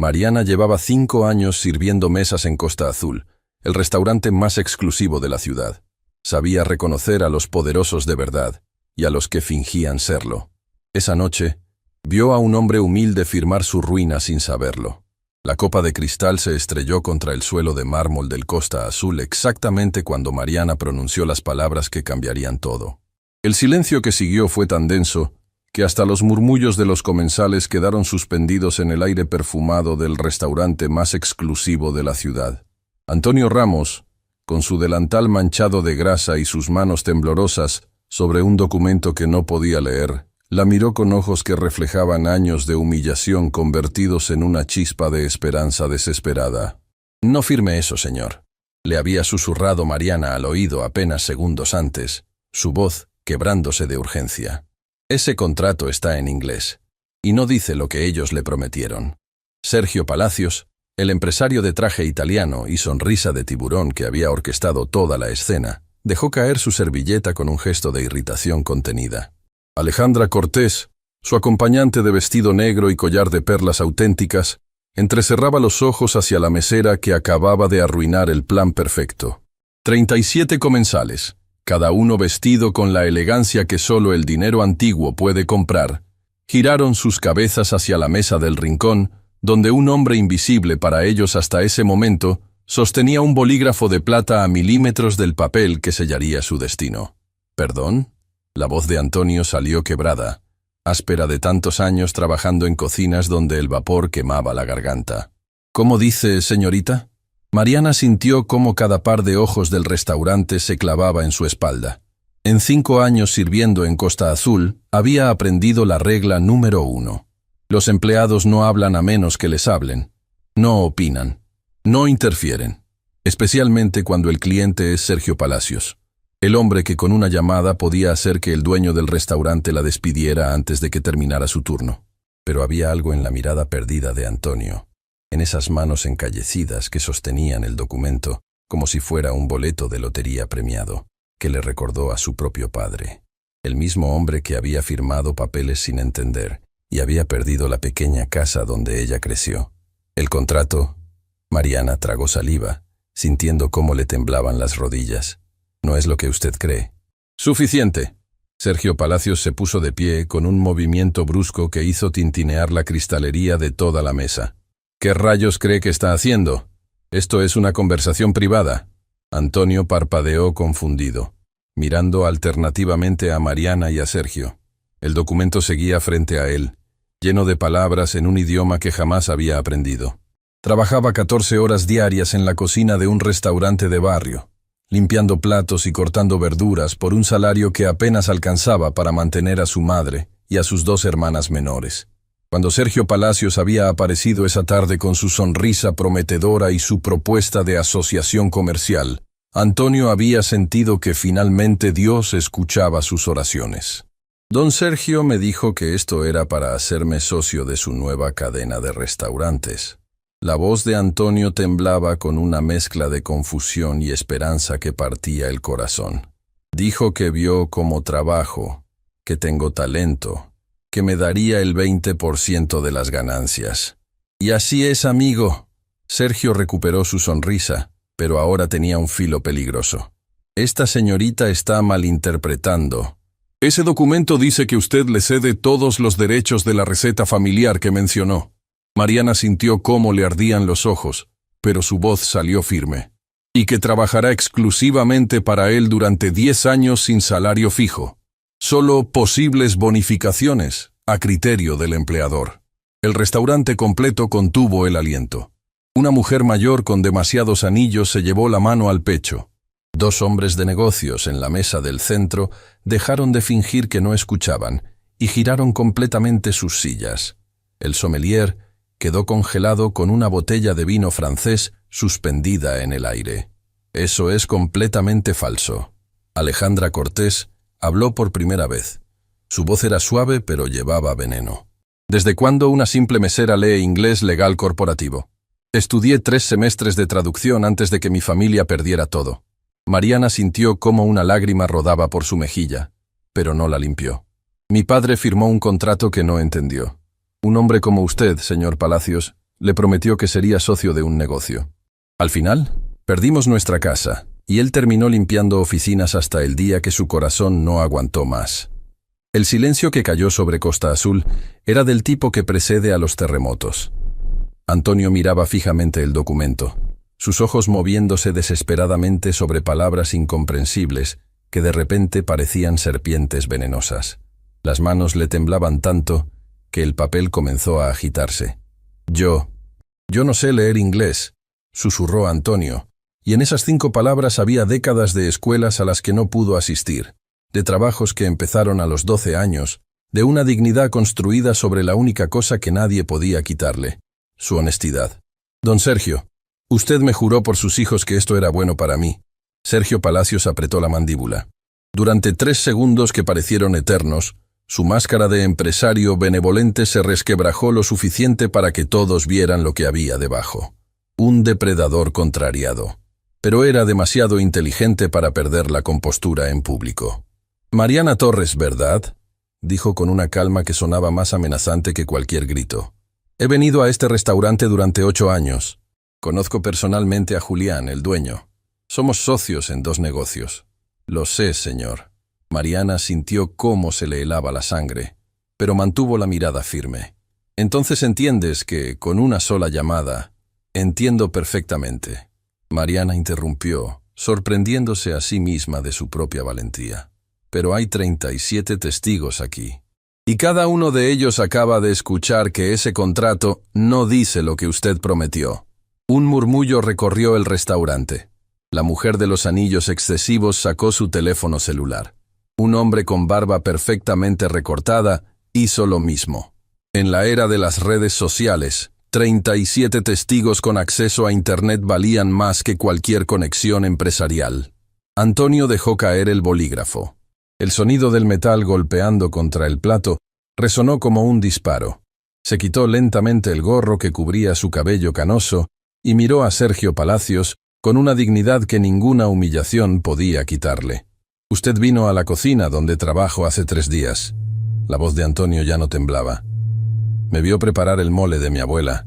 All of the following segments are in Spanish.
Mariana llevaba 5 años sirviendo mesas en Costa Azul, el restaurante más exclusivo de la ciudad. Sabía reconocer a los poderosos de verdad y a los que fingían serlo. Esa noche, vio a un hombre humilde firmar su ruina sin saberlo. La copa de cristal se estrelló contra el suelo de mármol del Costa Azul exactamente cuando Mariana pronunció las palabras que cambiarían todo. El silencio que siguió fue tan denso que hasta los murmullos de los comensales quedaron suspendidos en el aire perfumado del restaurante más exclusivo de la ciudad. Antonio Ramos, con su delantal manchado de grasa y sus manos temblorosas sobre un documento que no podía leer, la miró con ojos que reflejaban años de humillación convertidos en una chispa de esperanza desesperada. «No firme eso, señor», le había susurrado Mariana al oído apenas segundos antes, su voz quebrándose de urgencia. «Ese contrato está en inglés, y no dice lo que ellos le prometieron». Sergio Palacios, el empresario de traje italiano y sonrisa de tiburón que había orquestado toda la escena, dejó caer su servilleta con un gesto de irritación contenida. Alejandra Cortés, su acompañante de vestido negro y collar de perlas auténticas, entrecerraba los ojos hacia la mesera que acababa de arruinar el plan perfecto. 37 comensales, cada uno vestido con la elegancia que solo el dinero antiguo puede comprar, giraron sus cabezas hacia la mesa del rincón, donde un hombre invisible para ellos hasta ese momento sostenía un bolígrafo de plata a milímetros del papel que sellaría su destino. ¿Perdón? La voz de Antonio salió quebrada, áspera de tantos años trabajando en cocinas donde el vapor quemaba la garganta. ¿Cómo dice, señorita? Mariana sintió cómo cada par de ojos del restaurante se clavaba en su espalda. En 5 años sirviendo en Costa Azul, había aprendido la regla número 1. Los empleados no hablan a menos que les hablen. No opinan. No interfieren. Especialmente cuando el cliente es Sergio Palacios. El hombre que con una llamada podía hacer que el dueño del restaurante la despidiera antes de que terminara su turno. Pero había algo en la mirada perdida de Antonio, en esas manos encallecidas que sostenían el documento, como si fuera un boleto de lotería premiado, que le recordó a su propio padre. El mismo hombre que había firmado papeles sin entender y había perdido la pequeña casa donde ella creció. El contrato. Mariana tragó saliva, sintiendo cómo le temblaban las rodillas. No es lo que usted cree. Suficiente. Sergio Palacios se puso de pie con un movimiento brusco que hizo tintinear la cristalería de toda la mesa. ¿Qué rayos cree que está haciendo? Esto es una conversación privada. Antonio parpadeó confundido, mirando alternativamente a Mariana y a Sergio. El documento seguía frente a él, lleno de palabras en un idioma que jamás había aprendido. Trabajaba 14 horas diarias en la cocina de un restaurante de barrio, limpiando platos y cortando verduras por un salario que apenas alcanzaba para mantener a su madre y a sus 2 hermanas menores. Cuando Sergio Palacios había aparecido esa tarde con su sonrisa prometedora y su propuesta de asociación comercial, Antonio había sentido que finalmente Dios escuchaba sus oraciones. Don Sergio me dijo que esto era para hacerme socio de su nueva cadena de restaurantes. La voz de Antonio temblaba con una mezcla de confusión y esperanza que partía el corazón. Dijo que vio como trabajo, que tengo talento, que me daría el 20% de las ganancias. Y así es, amigo. Sergio recuperó su sonrisa, pero ahora tenía un filo peligroso. Esta señorita está malinterpretando. Ese documento dice que usted le cede todos los derechos de la receta familiar que mencionó. Mariana sintió cómo le ardían los ojos, pero su voz salió firme. Y que trabajará exclusivamente para él durante 10 años sin salario fijo. Solo posibles bonificaciones, a criterio del empleador. El restaurante completo contuvo el aliento. Una mujer mayor con demasiados anillos se llevó la mano al pecho. 2 hombres de negocios en la mesa del centro dejaron de fingir que no escuchaban y giraron completamente sus sillas. El sommelier quedó congelado con una botella de vino francés suspendida en el aire. Eso es completamente falso. Alejandra Cortés habló por primera vez. Su voz era suave pero llevaba veneno. ¿Desde cuándo una simple mesera lee inglés legal corporativo? Estudié 3 semestres de traducción antes de que mi familia perdiera todo. Mariana sintió cómo una lágrima rodaba por su mejilla, pero no la limpió. Mi padre firmó un contrato que no entendió. Un hombre como usted, señor Palacios, Le prometió que sería socio de un negocio. Al final, perdimos nuestra casa, y él terminó limpiando oficinas hasta el día que su corazón no aguantó más. El silencio que cayó sobre Costa Azul era del tipo que precede a los terremotos. Antonio miraba fijamente el documento, sus ojos moviéndose desesperadamente sobre palabras incomprensibles que de repente parecían serpientes venenosas. Las manos le temblaban tanto que el papel comenzó a agitarse. Yo no sé leer inglés, susurró Antonio, y en esas 5 palabras había décadas de escuelas a las que no pudo asistir, de trabajos que empezaron a los 12 años, de una dignidad construida sobre la única cosa que nadie podía quitarle, su honestidad. Don Sergio, usted me juró por sus hijos que esto era bueno para mí. Sergio Palacios apretó la mandíbula. Durante 3 segundos que parecieron eternos, su máscara de empresario benevolente se resquebrajó lo suficiente para que todos vieran lo que había debajo. Un depredador contrariado. Pero era demasiado inteligente para perder la compostura en público. Mariana Torres, ¿verdad?, dijo con una calma que sonaba más amenazante que cualquier grito. He venido a este restaurante durante 8 años. Conozco personalmente a Julián, el dueño. Somos socios en 2 negocios. Lo sé, señor. Mariana sintió cómo se le helaba la sangre, pero mantuvo la mirada firme. Entonces entiendes que, con una sola llamada, entiendo perfectamente. Mariana interrumpió, sorprendiéndose a sí misma de su propia valentía. Pero hay 37 testigos aquí. Y cada uno de ellos acaba de escuchar que ese contrato no dice lo que usted prometió. Un murmullo recorrió el restaurante. La mujer de los anillos excesivos sacó su teléfono celular. Un hombre con barba perfectamente recortada hizo lo mismo. En la era de las redes sociales, 37 testigos con acceso a Internet valían más que cualquier conexión empresarial. Antonio dejó caer el bolígrafo. El sonido del metal golpeando contra el plato resonó como un disparo. Se quitó lentamente el gorro que cubría su cabello canoso y miró a Sergio Palacios con una dignidad que ninguna humillación podía quitarle. Usted vino a la cocina donde trabajo hace 3 días. La voz de Antonio ya no temblaba. Me vio preparar el mole de mi abuela.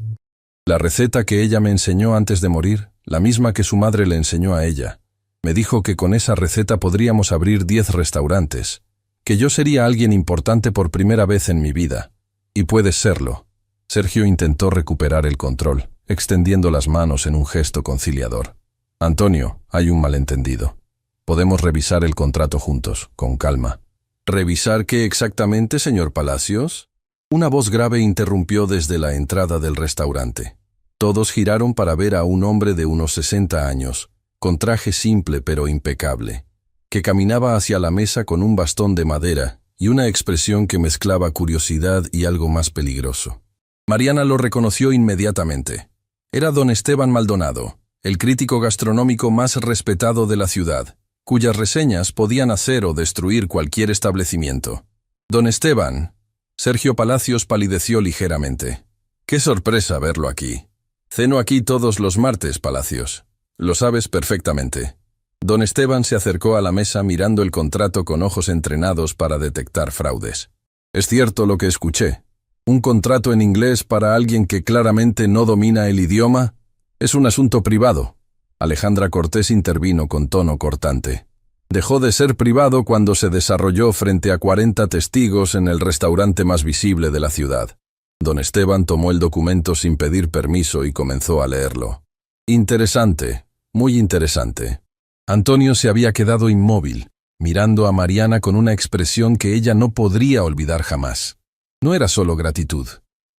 La receta que ella me enseñó antes de morir, la misma que su madre le enseñó a ella. Me dijo que con esa receta podríamos abrir 10 restaurantes, que yo sería alguien importante por primera vez en mi vida. Y puedes serlo. Sergio intentó recuperar el control, extendiendo las manos en un gesto conciliador. Antonio, hay un malentendido. Podemos revisar el contrato juntos, con calma. ¿Revisar qué exactamente, señor Palacios? Una voz grave interrumpió desde la entrada del restaurante. Todos giraron para ver a un hombre de unos 60 años, con traje simple pero impecable, que caminaba hacia la mesa con un bastón de madera y una expresión que mezclaba curiosidad y algo más peligroso. Mariana lo reconoció inmediatamente. Era don Esteban Maldonado, el crítico gastronómico más respetado de la ciudad, cuyas reseñas podían hacer o destruir cualquier establecimiento. Don Esteban. Sergio Palacios palideció ligeramente. ¡Qué sorpresa verlo aquí! Ceno aquí todos los martes, Palacios. Lo sabes perfectamente. Don Esteban se acercó a la mesa mirando el contrato con ojos entrenados para detectar fraudes. Es cierto lo que escuché. ¿Un contrato en inglés para alguien que claramente no domina el idioma? Es un asunto privado. Alejandra Cortés intervino con tono cortante. Dejó de ser privado cuando se desarrolló frente a 40 testigos en el restaurante más visible de la ciudad. Don Esteban tomó el documento sin pedir permiso y comenzó a leerlo. Interesante, muy interesante. Antonio se había quedado inmóvil, mirando a Mariana con una expresión que ella no podría olvidar jamás. No era solo gratitud.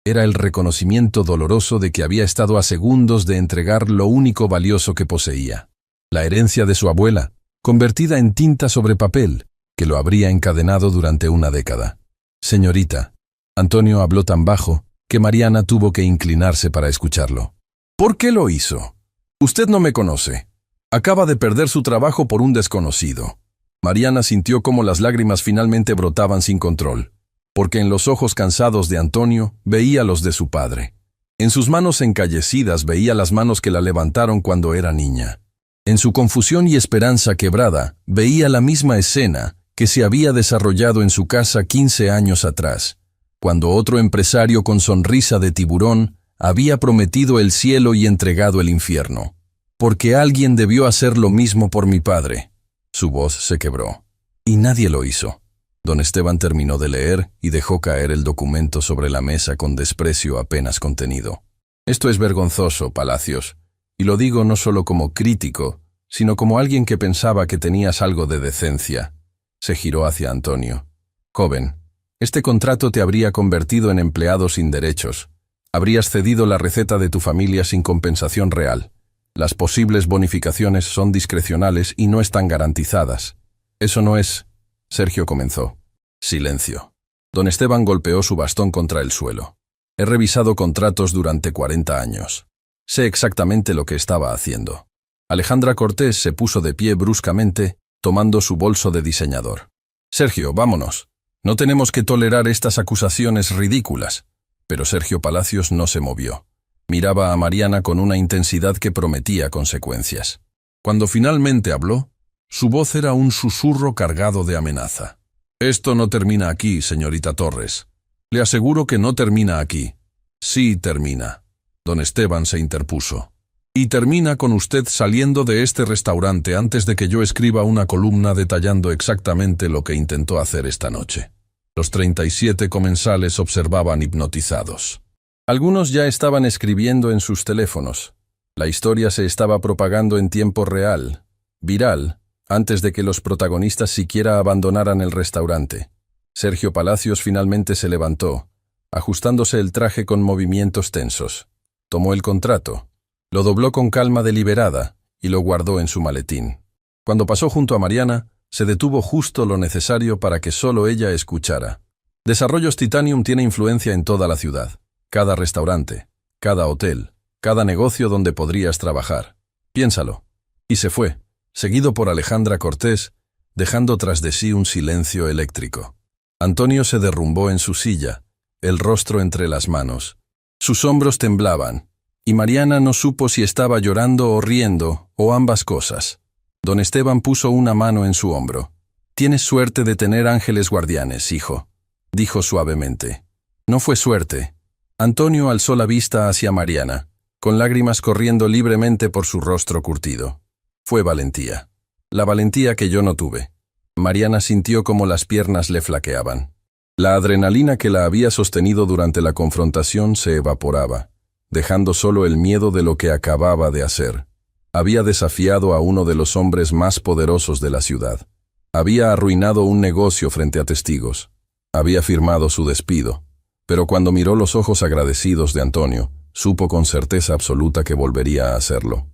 Era el reconocimiento doloroso de que había estado a segundos de entregar lo único valioso que poseía. La herencia de su abuela, convertida en tinta sobre papel, que lo habría encadenado durante una década. Señorita. Antonio habló tan bajo que Mariana tuvo que inclinarse para escucharlo. ¿Por qué lo hizo? Usted no me conoce. Acaba de perder su trabajo por un desconocido. Mariana sintió cómo las lágrimas finalmente brotaban sin control, porque en los ojos cansados de Antonio veía los de su padre. En sus manos encallecidas veía las manos que la levantaron cuando era niña. En su confusión y esperanza quebrada veía la misma escena que se había desarrollado en su casa 15 años atrás, cuando otro empresario con sonrisa de tiburón Había prometido el cielo y entregado el infierno. Porque alguien debió hacer lo mismo por mi padre. Su voz se quebró. Y nadie lo hizo. Don Esteban terminó de leer y dejó caer el documento sobre la mesa con desprecio apenas contenido. Esto es vergonzoso, Palacios, y lo digo no solo como crítico, sino como alguien que pensaba que tenías algo de decencia. Se giró hacia Antonio. Joven, este contrato te habría convertido en empleado sin derechos. Habrías cedido la receta de tu familia sin compensación real. Las posibles bonificaciones son discrecionales y no están garantizadas. Eso no es... Sergio comenzó. Silencio. Don Esteban golpeó su bastón contra el suelo. He revisado contratos durante 40 años. Sé exactamente lo que estaba haciendo. Alejandra Cortés se puso de pie bruscamente, tomando su bolso de diseñador. Sergio, vámonos. No tenemos que tolerar estas acusaciones ridículas. Pero Sergio Palacios no se movió. Miraba a Mariana con una intensidad que prometía consecuencias. Cuando finalmente habló, su voz era un susurro cargado de amenaza. Esto no termina aquí, señorita Torres. Le aseguro que no termina aquí. Sí termina. Don Esteban se interpuso. Y termina con usted saliendo de este restaurante antes de que yo escriba una columna detallando exactamente lo que intentó hacer esta noche. Los 37 comensales observaban hipnotizados. Algunos ya estaban escribiendo en sus teléfonos. La historia se estaba propagando en tiempo real, viral, antes de que los protagonistas siquiera abandonaran el restaurante. Sergio Palacios finalmente se levantó, ajustándose el traje con movimientos tensos. Tomó el contrato, lo dobló con calma deliberada y lo guardó en su maletín. Cuando pasó junto a Mariana, se detuvo justo lo necesario para que solo ella escuchara. Desarrollos Titanium tiene influencia en toda la ciudad. Cada restaurante, cada hotel, cada negocio donde podrías trabajar. Piénsalo. Y se fue, seguido por Alejandra Cortés, dejando tras de sí un silencio eléctrico. Antonio se derrumbó en su silla, el rostro entre las manos. Sus hombros temblaban, y Mariana no supo si estaba llorando o riendo, o ambas cosas. Don Esteban puso una mano en su hombro. «Tienes suerte de tener ángeles guardianes, hijo», dijo suavemente. No fue suerte. Antonio alzó la vista hacia Mariana, con lágrimas corriendo libremente por su rostro curtido. Fue valentía. La valentía que yo no tuve. Mariana sintió como las piernas le flaqueaban. La adrenalina que la había sostenido durante la confrontación se evaporaba, dejando solo el miedo de lo que acababa de hacer. Había desafiado a uno de los hombres más poderosos de la ciudad. Había arruinado un negocio frente a testigos. Había firmado su despido. Pero cuando miró los ojos agradecidos de Antonio, supo con certeza absoluta que volvería a hacerlo.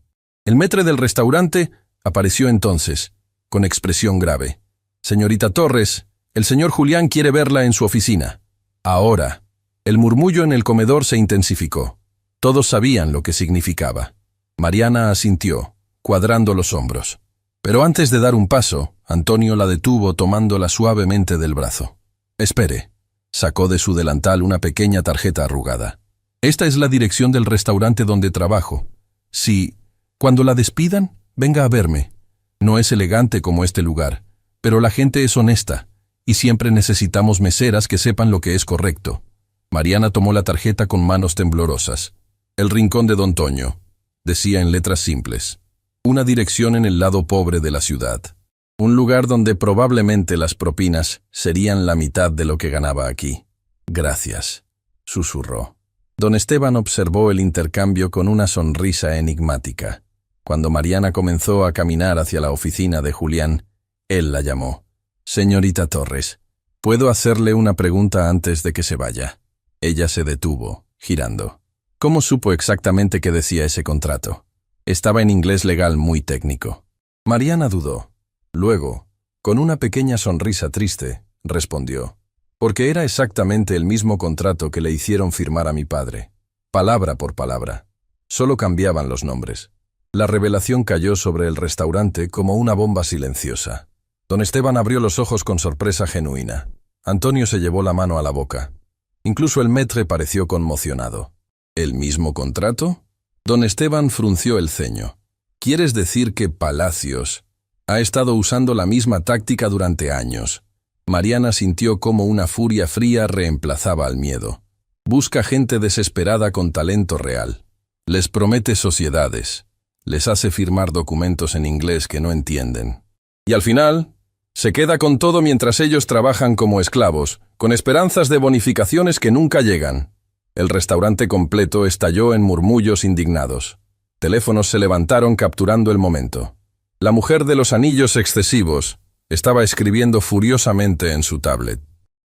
El maître del restaurante apareció entonces, con expresión grave. «Señorita Torres, el señor Julián quiere verla en su oficina». Ahora, el murmullo en el comedor se intensificó. Todos sabían lo que significaba. Mariana asintió, cuadrando los hombros. Pero antes de dar un paso, Antonio la detuvo tomándola suavemente del brazo. «Espere». Sacó de su delantal una pequeña tarjeta arrugada. «Esta es la dirección del restaurante donde trabajo. Si, cuando la despidan, venga a verme. No es elegante como este lugar, pero la gente es honesta, y siempre necesitamos meseras que sepan lo que es correcto». Mariana tomó la tarjeta con manos temblorosas. «El rincón de Don Toño», decía en letras simples. Una dirección en el lado pobre de la ciudad. Un lugar donde probablemente las propinas serían la mitad de lo que ganaba aquí. «Gracias», susurró. Don Esteban observó el intercambio con una sonrisa enigmática. Cuando Mariana comenzó a caminar hacia la oficina de Julián, él la llamó. «Señorita Torres, ¿puedo hacerle una pregunta antes de que se vaya?» Ella se detuvo, girando. ¿Cómo supo exactamente qué decía ese contrato? Estaba en inglés legal muy técnico. Mariana dudó. Luego, con una pequeña sonrisa triste, respondió. Porque era exactamente el mismo contrato que le hicieron firmar a mi padre. Palabra por palabra. Solo cambiaban los nombres. La revelación cayó sobre el restaurante como una bomba silenciosa. Don Esteban abrió los ojos con sorpresa genuina. Antonio se llevó la mano a la boca. Incluso el maître pareció conmocionado. ¿El mismo contrato? Don Esteban frunció el ceño. ¿Quieres decir que Palacios ha estado usando la misma táctica durante años? Mariana sintió cómo una furia fría reemplazaba al miedo. Busca gente desesperada con talento real. Les promete sociedades. Les hace firmar documentos en inglés que no entienden. Y al final, se queda con todo mientras ellos trabajan como esclavos, con esperanzas de bonificaciones que nunca llegan. El restaurante completo estalló en murmullos indignados. Teléfonos se levantaron capturando el momento. La mujer de los anillos excesivos estaba escribiendo furiosamente en su tablet.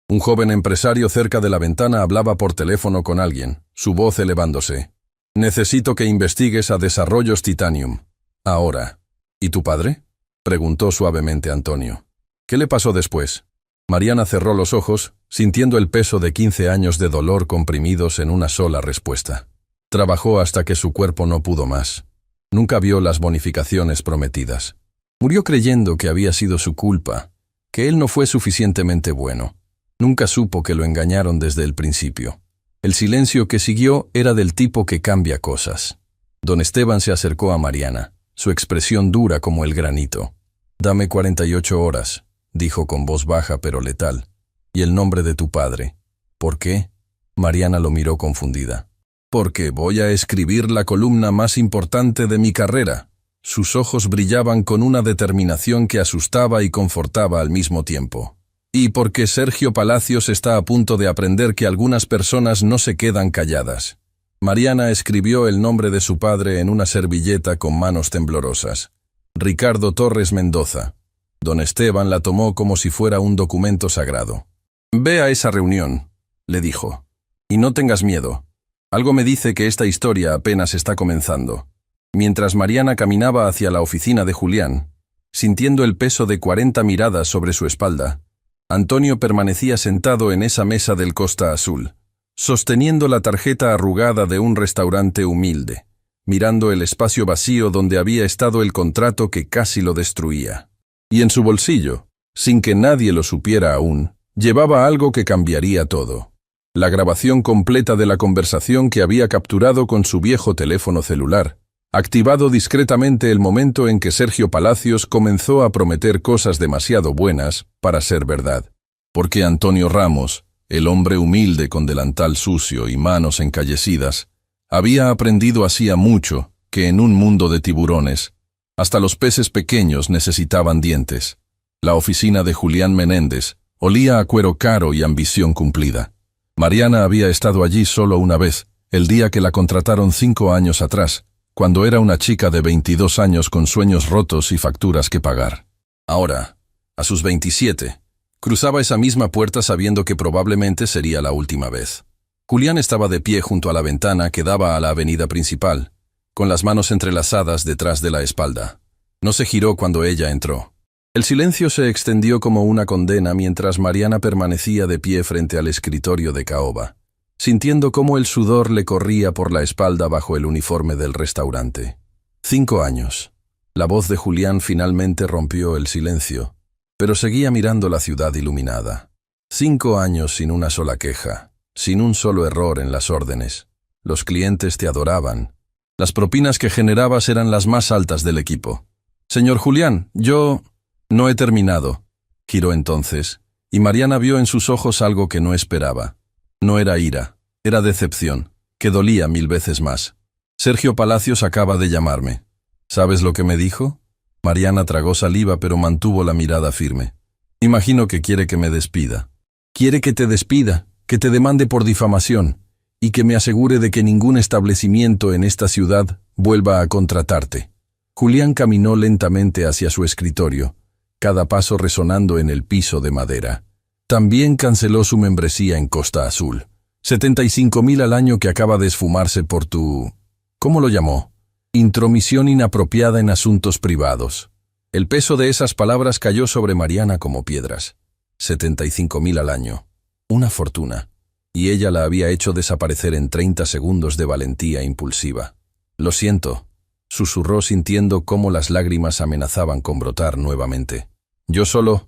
Un joven empresario cerca de la ventana hablaba por teléfono con alguien, su voz elevándose. «Necesito que investigues a Desarrollos Titanium. Ahora». «¿Y tu padre?», preguntó suavemente Antonio. «¿Qué le pasó después?». Mariana cerró los ojos, sintiendo el peso de 15 años de dolor comprimidos en una sola respuesta. Trabajó hasta que su cuerpo no pudo más. Nunca vio las bonificaciones prometidas. Murió creyendo que había sido su culpa, que él no fue suficientemente bueno. Nunca supo que lo engañaron desde el principio. El silencio que siguió era del tipo que cambia cosas. Don Esteban se acercó a Mariana, su expresión dura como el granito. «Dame 48 horas», dijo con voz baja pero letal. «Y el nombre de tu padre». «¿Por qué?». Mariana lo miró confundida. «Porque voy a escribir la columna más importante de mi carrera». Sus ojos brillaban con una determinación que asustaba y confortaba al mismo tiempo. «Y porque Sergio Palacios está a punto de aprender que algunas personas no se quedan calladas». Mariana escribió el nombre de su padre en una servilleta con manos temblorosas. Ricardo Torres Mendoza. Don Esteban la tomó como si fuera un documento sagrado. «Ve a esa reunión», le dijo. «Y no tengas miedo. Algo me dice que esta historia apenas está comenzando». Mientras Mariana caminaba hacia la oficina de Julián, sintiendo el peso de 40 miradas sobre su espalda, Antonio permanecía sentado en esa mesa del Costa Azul, sosteniendo la tarjeta arrugada de un restaurante humilde, mirando el espacio vacío donde había estado el contrato que casi lo destruía. Y en su bolsillo, sin que nadie lo supiera aún, llevaba algo que cambiaría todo. La grabación completa de la conversación que había capturado con su viejo teléfono celular, activado discretamente el momento en que Sergio Palacios comenzó a prometer cosas demasiado buenas para ser verdad. Porque Antonio Ramos, el hombre humilde con delantal sucio y manos encallecidas, había aprendido hacía mucho que en un mundo de tiburones, hasta los peces pequeños necesitaban dientes. La oficina de Julián Menéndez olía a cuero caro y ambición cumplida. Mariana había estado allí solo una vez, el día que la contrataron 5 años atrás, cuando era una chica de 22 años con sueños rotos y facturas que pagar. Ahora, a sus 27, cruzaba esa misma puerta sabiendo que probablemente sería la última vez. Julián estaba de pie junto a la ventana que daba a la avenida principal, con las manos entrelazadas detrás de la espalda. No se giró cuando ella entró. El silencio se extendió como una condena mientras Mariana permanecía de pie frente al escritorio de caoba, sintiendo cómo el sudor le corría por la espalda bajo el uniforme del restaurante. 5 años. La voz de Julián finalmente rompió el silencio, pero seguía mirando la ciudad iluminada. 5 años sin una sola queja, sin un solo error en las órdenes. Los clientes te adoraban. Las propinas que generabas eran las más altas del equipo. «Señor Julián, yo no he terminado», giró entonces, y Mariana vio en sus ojos algo que no esperaba. No era ira, era decepción, que dolía 1000 veces más. «Sergio Palacios acaba de llamarme». «¿Sabes lo que me dijo?». Mariana tragó saliva pero mantuvo la mirada firme. «Imagino que quiere que me despida». «Quiere que te despida, que te demande por difamación, y que me asegure de que ningún establecimiento en esta ciudad vuelva a contratarte». Julián caminó lentamente hacia su escritorio, cada paso resonando en el piso de madera. También canceló su membresía en Costa Azul. 75.000 al año que acaba de esfumarse por tu... ¿Cómo lo llamó? Intromisión inapropiada en asuntos privados. El peso de esas palabras cayó sobre Mariana como piedras. 75.000 al año. Una fortuna. Y ella la había hecho desaparecer en 30 segundos de valentía impulsiva. «Lo siento», susurró sintiendo cómo las lágrimas amenazaban con brotar nuevamente. «Yo solo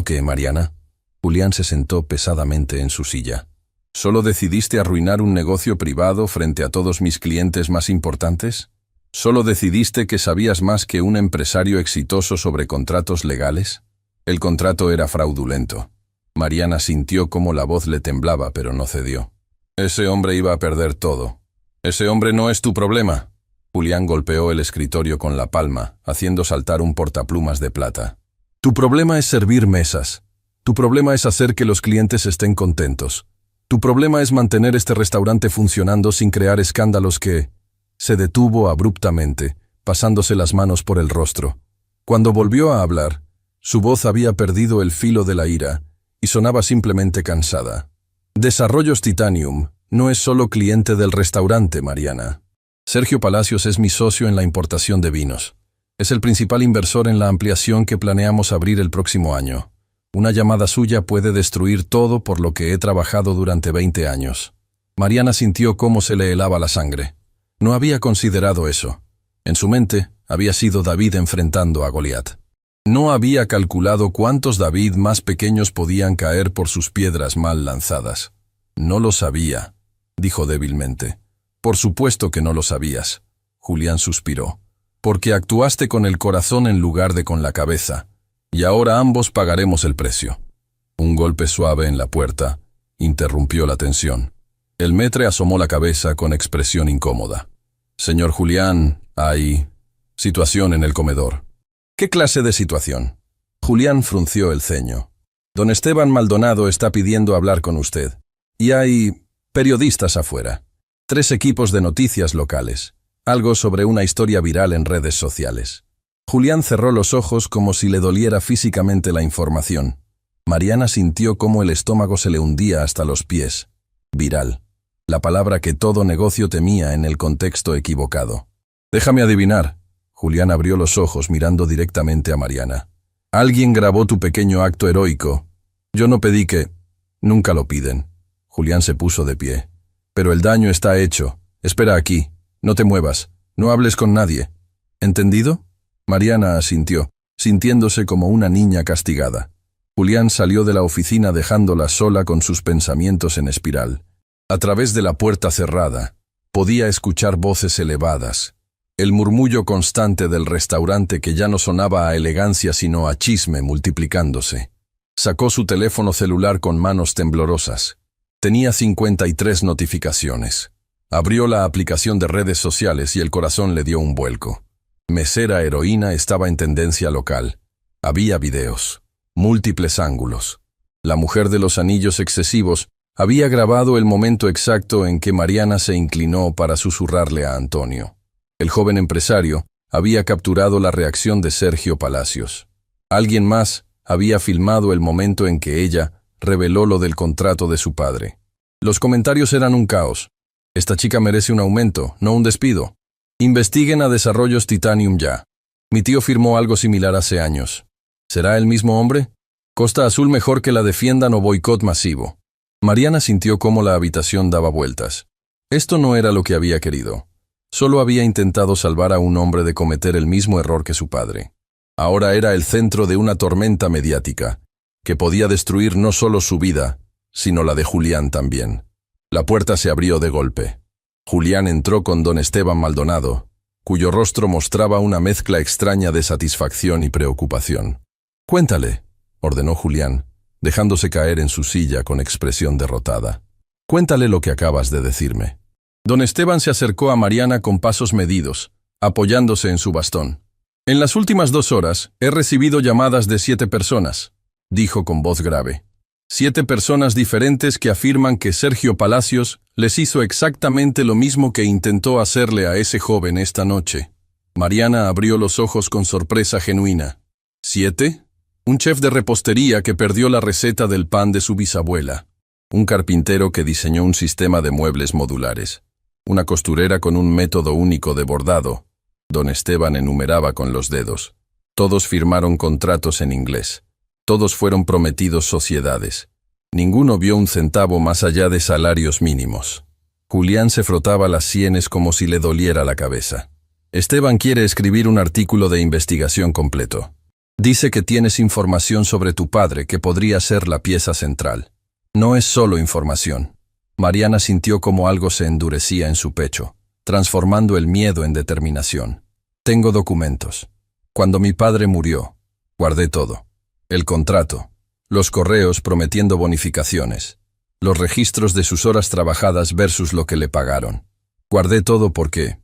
que, Mariana». Julián se sentó pesadamente en su silla. ¿Solo decidiste arruinar un negocio privado frente a todos mis clientes más importantes? ¿Solo decidiste que sabías más que un empresario exitoso sobre contratos legales? El contrato era fraudulento. Mariana sintió cómo la voz le temblaba, pero no cedió. Ese hombre iba a perder todo. Ese hombre no es tu problema. Julián golpeó el escritorio con la palma, haciendo saltar un portaplumas de plata. Tu problema es servir mesas. Tu problema es hacer que los clientes estén contentos. Tu problema es mantener este restaurante funcionando sin crear escándalos que... Se detuvo abruptamente, pasándose las manos por el rostro. Cuando volvió a hablar, su voz había perdido el filo de la ira y sonaba simplemente cansada. Desarrollos Titanium no es solo cliente del restaurante, Mariana. Sergio Palacios es mi socio en la importación de vinos. Es el principal inversor en la ampliación que planeamos abrir el próximo año. Una llamada suya puede destruir todo por lo que he trabajado durante 20 años. Mariana sintió cómo se le helaba la sangre. No había considerado eso. En su mente había sido David enfrentando a Goliat. No había calculado cuántos David más pequeños podían caer por sus piedras mal lanzadas. No lo sabía, dijo débilmente. Por supuesto que no lo sabías. Julián suspiró. Porque actuaste con el corazón en lugar de con la cabeza. Y ahora ambos pagaremos el precio. Un golpe suave en la puerta interrumpió la tensión. El maître asomó la cabeza con expresión incómoda. Señor Julián, hay situación en el comedor. ¿Qué clase de situación? Julián frunció el ceño. Don Esteban Maldonado está pidiendo hablar con usted. Y hay periodistas afuera. 3 equipos de noticias locales. Algo sobre una historia viral en redes sociales. Julián cerró los ojos como si le doliera físicamente la información. Mariana sintió cómo el estómago se le hundía hasta los pies. Viral. La palabra que todo negocio temía en el contexto equivocado. Déjame adivinar. Julián abrió los ojos mirando directamente a Mariana. Alguien grabó tu pequeño acto heroico. Yo no pedí que... Nunca lo piden. Julián se puso de pie. Pero el daño está hecho. Espera aquí. No te muevas. No hables con nadie. ¿Entendido? Mariana asintió, sintiéndose como una niña castigada. Julián salió de la oficina dejándola sola con sus pensamientos en espiral. A través de la puerta cerrada, podía escuchar voces elevadas. El murmullo constante del restaurante que ya no sonaba a elegancia sino a chisme multiplicándose. Sacó su teléfono celular con manos temblorosas. Tenía 53 notificaciones. Abrió la aplicación de redes sociales y el corazón le dio un vuelco. Mesera heroína estaba en tendencia local. Había videos, múltiples ángulos. La mujer de los anillos excesivos había grabado el momento exacto en que Mariana se inclinó para susurrarle a Antonio. El joven empresario había capturado la reacción de Sergio Palacios. Alguien más había filmado el momento en que ella reveló lo del contrato de su padre. Los comentarios eran un caos. Esta chica merece un aumento, no un despido. Investiguen a Desarrollos Titanium ya. Mi tío firmó algo similar hace años. ¿Será el mismo hombre? Costa Azul mejor que la defiendan o boicot masivo. Mariana sintió cómo la habitación daba vueltas. Esto no era lo que había querido. Solo había intentado salvar a un hombre de cometer el mismo error que su padre. Ahora era el centro de una tormenta mediática, que podía destruir no solo su vida, sino la de Julián también. La puerta se abrió de golpe. Julián entró con don Esteban Maldonado, cuyo rostro mostraba una mezcla extraña de satisfacción y preocupación. «Cuéntale», ordenó Julián, dejándose caer en su silla con expresión derrotada. «Cuéntale lo que acabas de decirme». Don Esteban se acercó a Mariana con pasos medidos, apoyándose en su bastón. «En las últimas 2 horas he recibido llamadas de 7 personas», dijo con voz grave. 7 personas diferentes que afirman que Sergio Palacios les hizo exactamente lo mismo que intentó hacerle a ese joven esta noche. Mariana abrió los ojos con sorpresa genuina. ¿7? Un chef de repostería que perdió la receta del pan de su bisabuela. Un carpintero que diseñó un sistema de muebles modulares. Una costurera con un método único de bordado. Don Esteban enumeraba con los dedos. Todos firmaron contratos en inglés. Todos fueron prometidos sociedades. Ninguno vio un centavo más allá de salarios mínimos. Julián se frotaba las sienes como si le doliera la cabeza. Esteban quiere escribir un artículo de investigación completo. Dice que tienes información sobre tu padre que podría ser la pieza central. No es solo información. Mariana sintió como algo se endurecía en su pecho, transformando el miedo en determinación. Tengo documentos. Cuando mi padre murió, guardé todo. El contrato, los correos prometiendo bonificaciones. Los registros de sus horas trabajadas versus lo que le pagaron. Guardé todo porque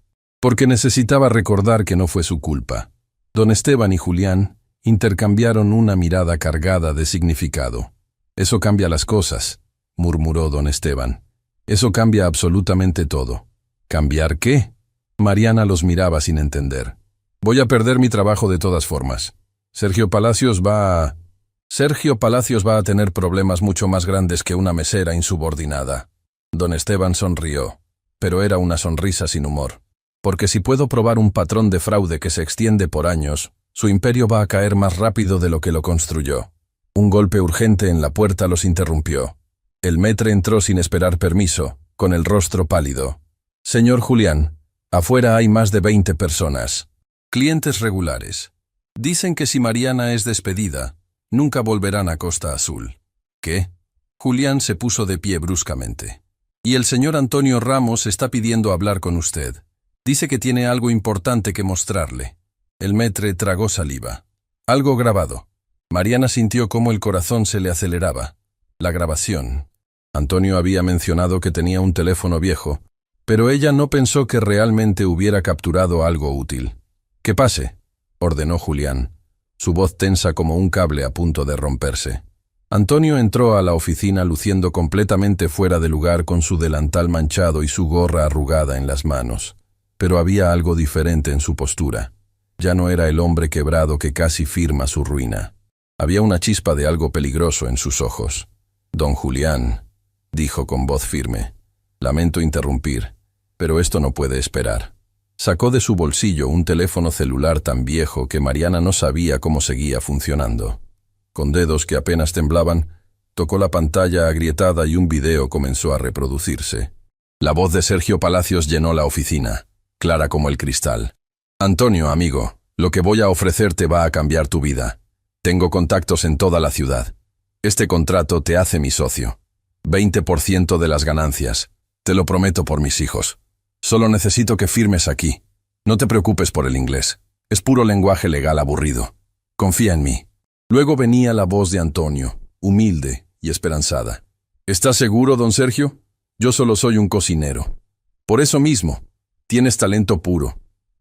necesitaba recordar que no fue su culpa. Don Esteban y Julián intercambiaron una mirada cargada de significado. Eso cambia las cosas, murmuró don Esteban. Eso cambia absolutamente todo. ¿Cambiar qué? Mariana los miraba sin entender. Voy a perder mi trabajo de todas formas. Sergio Palacios va a tener problemas mucho más grandes que una mesera insubordinada. Don Esteban sonrió, pero era una sonrisa sin humor. Porque si puedo probar un patrón de fraude que se extiende por años, su imperio va a caer más rápido de lo que lo construyó. Un golpe urgente en la puerta los interrumpió. El maître entró sin esperar permiso, con el rostro pálido. Señor Julián, afuera hay más de 20 personas. Clientes regulares. Dicen que si Mariana es despedida, nunca volverán a Costa Azul. ¿Qué? Julián se puso de pie bruscamente. Y el señor Antonio Ramos está pidiendo hablar con usted. Dice que tiene algo importante que mostrarle. El maître tragó saliva. Algo grabado. Mariana sintió cómo el corazón se le aceleraba. La grabación. Antonio había mencionado que tenía un teléfono viejo, pero ella no pensó que realmente hubiera capturado algo útil. «Que pase», ordenó Julián, su voz tensa como un cable a punto de romperse. Antonio entró a la oficina luciendo completamente fuera de lugar con su delantal manchado y su gorra arrugada en las manos. Pero había algo diferente en su postura. Ya no era el hombre quebrado que casi firma su ruina. Había una chispa de algo peligroso en sus ojos. «Don Julián», dijo con voz firme, «lamento interrumpir, pero esto no puede esperar». Sacó de su bolsillo un teléfono celular tan viejo que Mariana no sabía cómo seguía funcionando. Con dedos que apenas temblaban, tocó la pantalla agrietada y un video comenzó a reproducirse. La voz de Sergio Palacios llenó la oficina, clara como el cristal. «Antonio, amigo, lo que voy a ofrecerte va a cambiar tu vida. Tengo contactos en toda la ciudad. Este contrato te hace mi socio. 20% de las ganancias. Te lo prometo por mis hijos. Solo necesito que firmes aquí. No te preocupes por el inglés. Es puro lenguaje legal aburrido. Confía en mí». Luego venía la voz de Antonio, humilde y esperanzada. «¿Estás seguro, don Sergio? Yo solo soy un cocinero. Por eso mismo, tienes talento puro,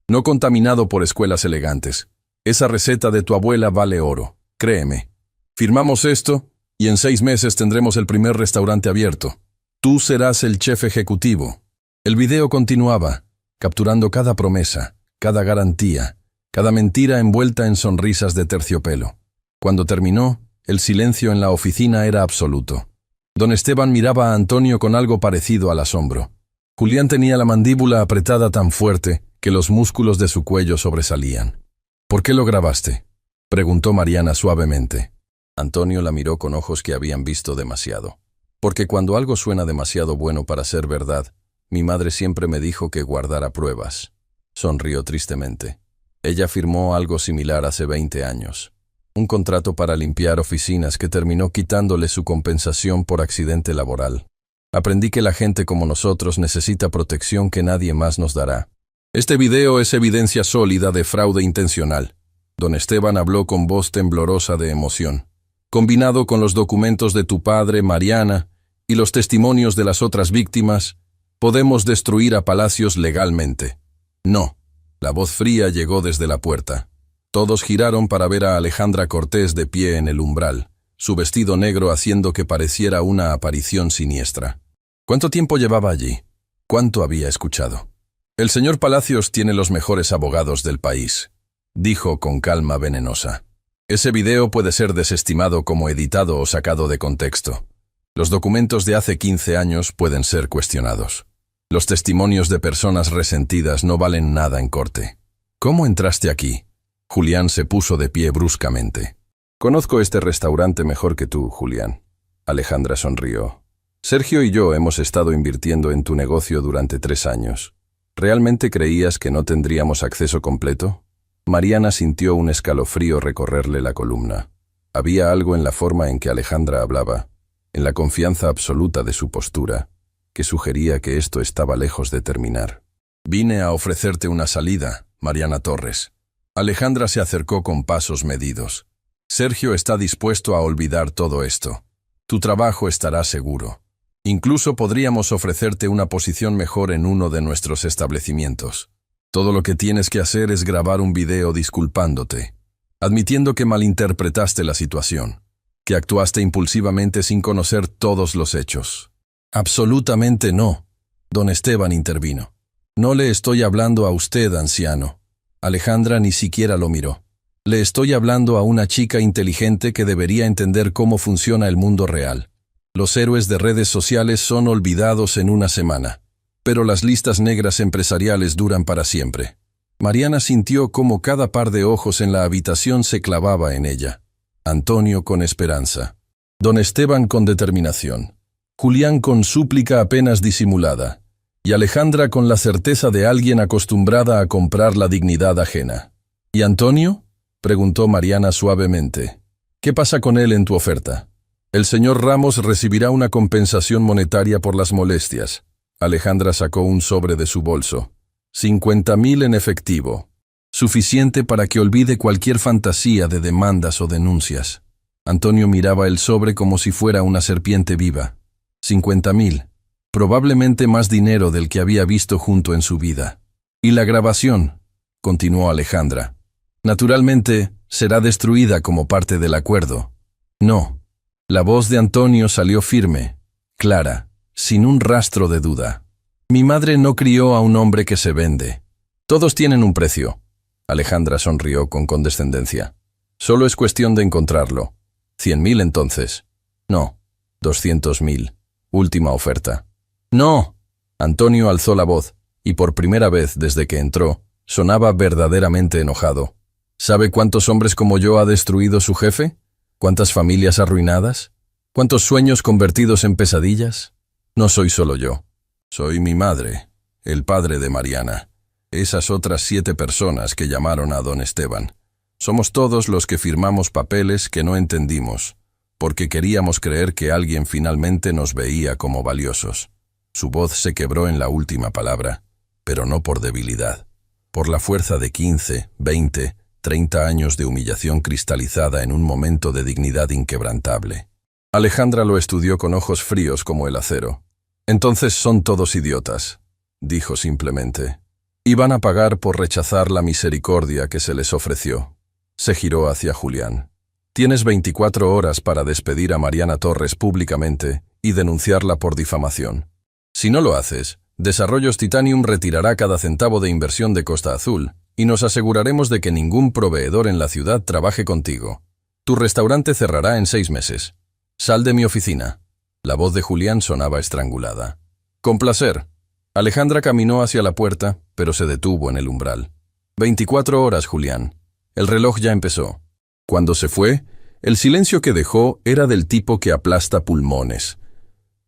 no contaminado por escuelas elegantes. Esa receta de tu abuela vale oro, créeme. Firmamos esto y en 6 meses tendremos el primer restaurante abierto. Tú serás el chef ejecutivo». El video continuaba, capturando cada promesa, cada garantía, cada mentira envuelta en sonrisas de terciopelo. Cuando terminó, el silencio en la oficina era absoluto. Don Esteban miraba a Antonio con algo parecido al asombro. Julián tenía la mandíbula apretada tan fuerte que los músculos de su cuello sobresalían. «¿Por qué lo grabaste?», preguntó Mariana suavemente. Antonio la miró con ojos que habían visto demasiado. «Porque cuando algo suena demasiado bueno para ser verdad, mi madre siempre me dijo que guardara pruebas». Sonrió tristemente. Ella firmó algo similar hace 20 años. Un contrato para limpiar oficinas que terminó quitándole su compensación por accidente laboral. Aprendí que la gente como nosotros necesita protección que nadie más nos dará. Este video es evidencia sólida de fraude intencional. Don Esteban habló con voz temblorosa de emoción. Combinado con los documentos de tu padre, Mariana, y los testimonios de las otras víctimas, podemos destruir a Palacios legalmente. No. La voz fría llegó desde la puerta. Todos giraron para ver a Alejandra Cortés de pie en el umbral, su vestido negro haciendo que pareciera una aparición siniestra. ¿Cuánto tiempo llevaba allí? ¿Cuánto había escuchado? «El señor Palacios tiene los mejores abogados del país», dijo con calma venenosa. «Ese video puede ser desestimado como editado o sacado de contexto. Los documentos de hace 15 años pueden ser cuestionados. Los testimonios de personas resentidas no valen nada en corte. ¿Cómo entraste aquí?» Julián se puso de pie bruscamente. «Conozco este restaurante mejor que tú, Julián». Alejandra sonrió. «Sergio y yo hemos estado invirtiendo en tu negocio durante 3 años. ¿Realmente creías que no tendríamos acceso completo?» Mariana sintió un escalofrío recorrerle la columna. Había algo en la forma en que Alejandra hablaba, en la confianza absoluta de su postura, que sugería que esto estaba lejos de terminar. «Vine a ofrecerte una salida, Mariana Torres». Alejandra se acercó con pasos medidos. «Sergio está dispuesto a olvidar todo esto. Tu trabajo estará seguro. Incluso podríamos ofrecerte una posición mejor en uno de nuestros establecimientos. Todo lo que tienes que hacer es grabar un video disculpándote, admitiendo que malinterpretaste la situación, que actuaste impulsivamente sin conocer todos los hechos. Absolutamente no, don Esteban intervino. No le estoy hablando a usted, anciano. Alejandra ni siquiera lo miró. Le estoy hablando a una chica inteligente que debería entender cómo funciona el mundo real. Los héroes de redes sociales son olvidados en una semana, pero las listas negras empresariales duran para siempre. Mariana sintió cómo cada par de ojos en la habitación se clavaba en ella. Antonio con esperanza. Don Esteban con determinación. Julián con súplica apenas disimulada. Y Alejandra con la certeza de alguien acostumbrada a comprar la dignidad ajena. ¿Y Antonio?, preguntó Mariana suavemente. ¿Qué pasa con él en tu oferta? El señor Ramos recibirá una compensación monetaria por las molestias. Alejandra sacó un sobre de su bolso. 50.000 en efectivo. Suficiente para que olvide cualquier fantasía de demandas o denuncias. Antonio miraba el sobre como si fuera una serpiente viva. 50.000. Probablemente más dinero del que había visto junto en su vida. ¿Y la grabación?, continuó Alejandra. Naturalmente, será destruida como parte del acuerdo. No. La voz de Antonio salió firme, clara, sin un rastro de duda. Mi madre no crió a un hombre que se vende. Todos tienen un precio. Alejandra sonrió con condescendencia. Solo es cuestión de encontrarlo. 100.000 entonces. No. 200.000. Última oferta. ¡No! Antonio alzó la voz, y por primera vez desde que entró, sonaba verdaderamente enojado. ¿Sabe cuántos hombres como yo ha destruido su jefe? ¿Cuántas familias arruinadas? ¿Cuántos sueños convertidos en pesadillas? No soy solo yo. Soy mi madre, el padre de Mariana, esas otras 7 personas que llamaron a don Esteban. Somos todos los que firmamos papeles que no entendimos, porque queríamos creer que alguien finalmente nos veía como valiosos. Su voz se quebró en la última palabra, pero no por debilidad, por la fuerza de 15, 20, 30 años de humillación cristalizada en un momento de dignidad inquebrantable. Alejandra lo estudió con ojos fríos como el acero. Entonces son todos idiotas, dijo simplemente. Y van a pagar por rechazar la misericordia que se les ofreció. Se giró hacia Julián. Tienes 24 horas para despedir a Mariana Torres públicamente y denunciarla por difamación. Si no lo haces, Desarrollos Titanium retirará cada centavo de inversión de Costa Azul y nos aseguraremos de que ningún proveedor en la ciudad trabaje contigo. Tu restaurante cerrará en 6 meses. Sal de mi oficina. La voz de Julián sonaba estrangulada. Con placer. Alejandra caminó hacia la puerta, pero se detuvo en el umbral. 24 horas, Julián. El reloj ya empezó. Cuando se fue, el silencio que dejó era del tipo que aplasta pulmones.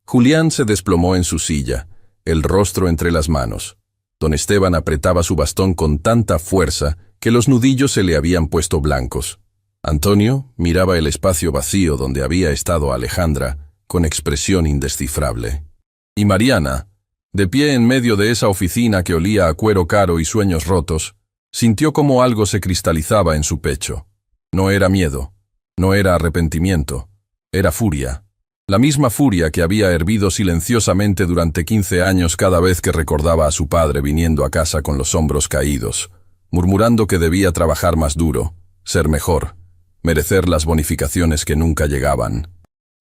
Julián se desplomó en su silla, el rostro entre las manos. Don Esteban apretaba su bastón con tanta fuerza que los nudillos se le habían puesto blancos. Antonio miraba el espacio vacío donde había estado Alejandra con expresión indescifrable. Y Mariana, de pie en medio de esa oficina que olía a cuero caro y sueños rotos, sintió como algo se cristalizaba en su pecho. No era miedo, no era arrepentimiento, era furia. La misma furia que había hervido silenciosamente durante 15 años cada vez que recordaba a su padre viniendo a casa con los hombros caídos, murmurando que debía trabajar más duro, ser mejor, merecer las bonificaciones que nunca llegaban.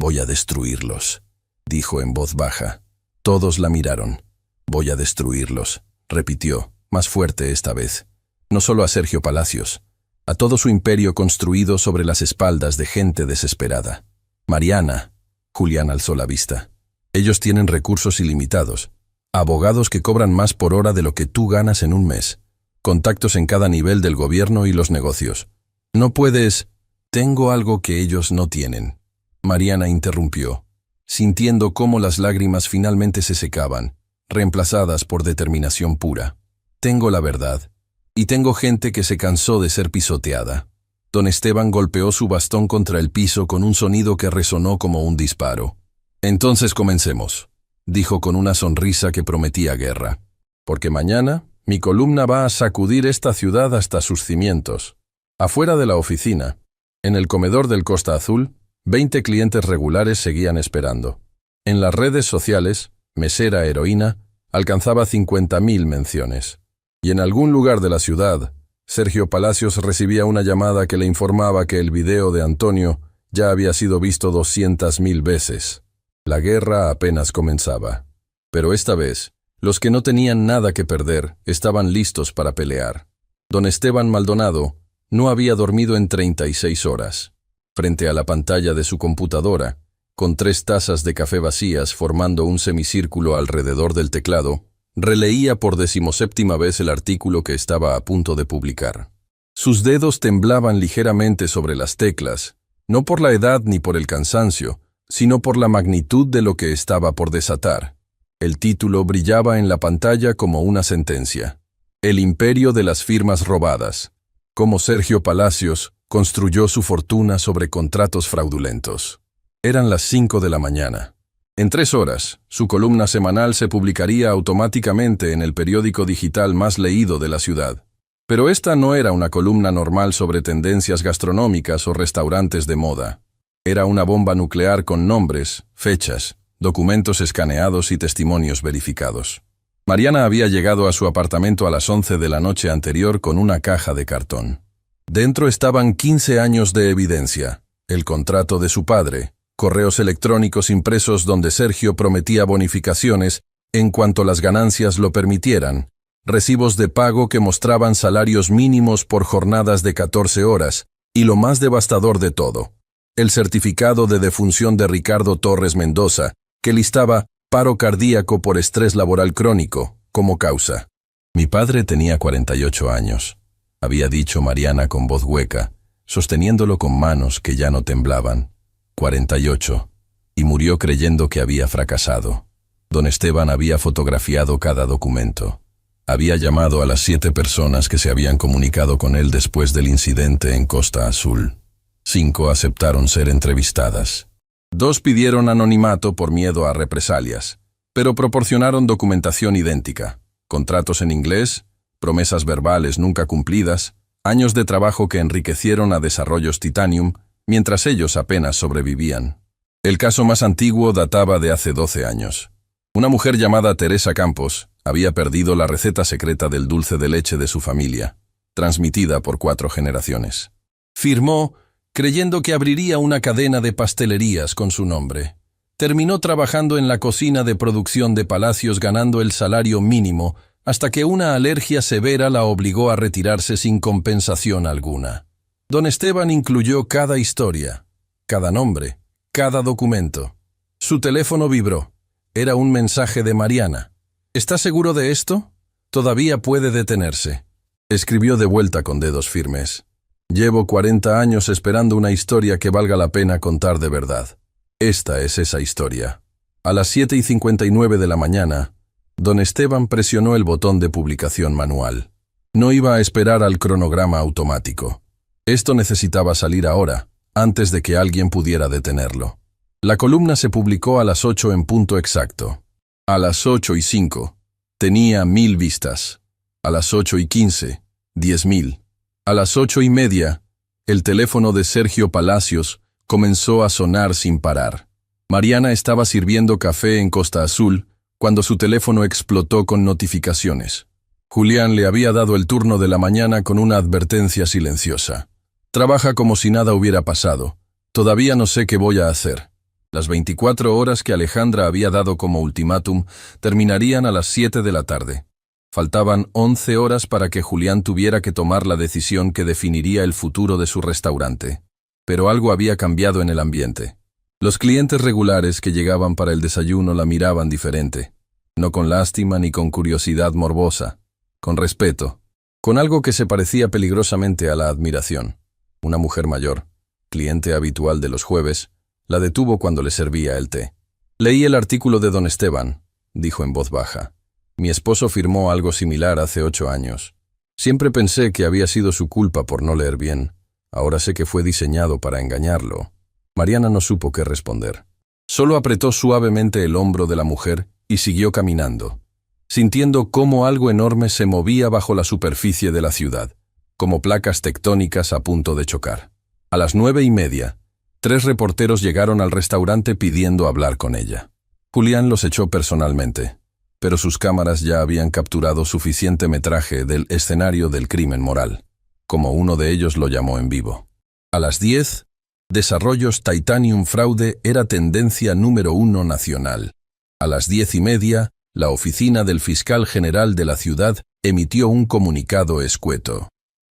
Voy a destruirlos, dijo en voz baja. Todos la miraron. Voy a destruirlos, repitió, más fuerte esta vez. No solo a Sergio Palacios, a todo su imperio construido sobre las espaldas de gente desesperada. Mariana. Julián alzó la vista. Ellos tienen recursos ilimitados, abogados que cobran más por hora de lo que tú ganas en un mes, contactos en cada nivel del gobierno y los negocios. No puedes... Tengo algo que ellos no tienen. Mariana interrumpió, sintiendo cómo las lágrimas finalmente se secaban, reemplazadas por determinación pura. Tengo la verdad, y tengo gente que se cansó de ser pisoteada. Don Esteban golpeó su bastón contra el piso con un sonido que resonó como un disparo. Entonces comencemos, dijo con una sonrisa que prometía guerra. Porque mañana mi columna va a sacudir esta ciudad hasta sus cimientos. Afuera de la oficina, en el comedor del Costa Azul, 20 clientes regulares seguían esperando. En las redes sociales, Mesera Heroína alcanzaba 50.000 menciones. Y en algún lugar de la ciudad, Sergio Palacios recibía una llamada que le informaba que el video de Antonio ya había sido visto 200.000 veces. La guerra apenas comenzaba. Pero esta vez, los que no tenían nada que perder estaban listos para pelear. Don Esteban Maldonado no había dormido en 36 horas. Frente a la pantalla de su computadora, con 3 tazas de café vacías formando un semicírculo alrededor del teclado, releía por 17ª vez el artículo que estaba a punto de publicar. Sus dedos temblaban ligeramente sobre las teclas, no por la edad ni por el cansancio, sino por la magnitud de lo que estaba por desatar. El título brillaba en la pantalla como una sentencia. El imperio de las firmas robadas. Cómo Sergio Palacios construyó su fortuna sobre contratos fraudulentos. Eran las 5 de la mañana. En 3 horas, su columna semanal se publicaría automáticamente en el periódico digital más leído de la ciudad. Pero esta no era una columna normal sobre tendencias gastronómicas o restaurantes de moda. Era una bomba nuclear con nombres, fechas, documentos escaneados y testimonios verificados. Mariana había llegado a su apartamento a las 11 de la noche anterior con una caja de cartón. Dentro estaban 15 años de evidencia, el contrato de su padre, correos electrónicos impresos donde Sergio prometía bonificaciones en cuanto las ganancias lo permitieran, recibos de pago que mostraban salarios mínimos por jornadas de 14 horas, y lo más devastador de todo, el certificado de defunción de Ricardo Torres Mendoza, que listaba paro cardíaco por estrés laboral crónico como causa. Mi padre tenía 48 años, había dicho Mariana con voz hueca, sosteniéndolo con manos que ya no temblaban. 48, y murió creyendo que había fracasado. Don Esteban había fotografiado cada documento. Había llamado a las 7 personas que se habían comunicado con él después del incidente en Costa Azul. 5 aceptaron ser entrevistadas. 2 pidieron anonimato por miedo a represalias, pero proporcionaron documentación idéntica, contratos en inglés, promesas verbales nunca cumplidas, años de trabajo que enriquecieron a Desarrollos Titanium, mientras ellos apenas sobrevivían. El caso más antiguo databa de hace 12 años. Una mujer llamada Teresa Campos había perdido la receta secreta del dulce de leche de su familia, transmitida por 4 generaciones. Firmó, creyendo que abriría una cadena de pastelerías con su nombre. Terminó trabajando en la cocina de producción de Palacios ganando el salario mínimo, hasta que una alergia severa la obligó a retirarse sin compensación alguna. Don Esteban incluyó cada historia, cada nombre, cada documento. Su teléfono vibró. Era un mensaje de Mariana. ¿Está seguro de esto? Todavía puede detenerse. Escribió de vuelta con dedos firmes. Llevo 40 años esperando una historia que valga la pena contar de verdad. Esta es esa historia. A las 7:59 de la mañana, don Esteban presionó el botón de publicación manual. No iba a esperar al cronograma automático. Esto necesitaba salir ahora, antes de que alguien pudiera detenerlo. La columna se publicó a las 8 en punto exacto. A las 8:05, tenía 1000 vistas. A las 8:15, 10.000. A las 8:30, el teléfono de Sergio Palacios comenzó a sonar sin parar. Mariana estaba sirviendo café en Costa Azul cuando su teléfono explotó con notificaciones. Julián le había dado el turno de la mañana con una advertencia silenciosa. Trabaja como si nada hubiera pasado. Todavía no sé qué voy a hacer. Las 24 horas que Alejandra había dado como ultimátum terminarían a las 7 de la tarde. Faltaban 11 horas para que Julián tuviera que tomar la decisión que definiría el futuro de su restaurante. Pero algo había cambiado en el ambiente. Los clientes regulares que llegaban para el desayuno la miraban diferente. No con lástima ni con curiosidad morbosa. Con respeto. Con algo que se parecía peligrosamente a la admiración. Una mujer mayor, cliente habitual de los jueves, la detuvo cuando le servía el té. Leí el artículo de don Esteban, dijo en voz baja. Mi esposo firmó algo similar hace 8 años. Siempre pensé que había sido su culpa por no leer bien. Ahora sé que fue diseñado para engañarlo. Mariana no supo qué responder. Solo apretó suavemente el hombro de la mujer y siguió caminando, sintiendo cómo algo enorme se movía bajo la superficie de la ciudad, como placas tectónicas a punto de chocar. A las 9:30, 3 reporteros llegaron al restaurante pidiendo hablar con ella. Julián los echó personalmente, pero sus cámaras ya habían capturado suficiente metraje del escenario del crimen moral, como uno de ellos lo llamó en vivo. A las 10, Desarrollos Titanium Fraude era tendencia número 1 nacional. A las 10:30, la oficina del fiscal general de la ciudad emitió un comunicado escueto.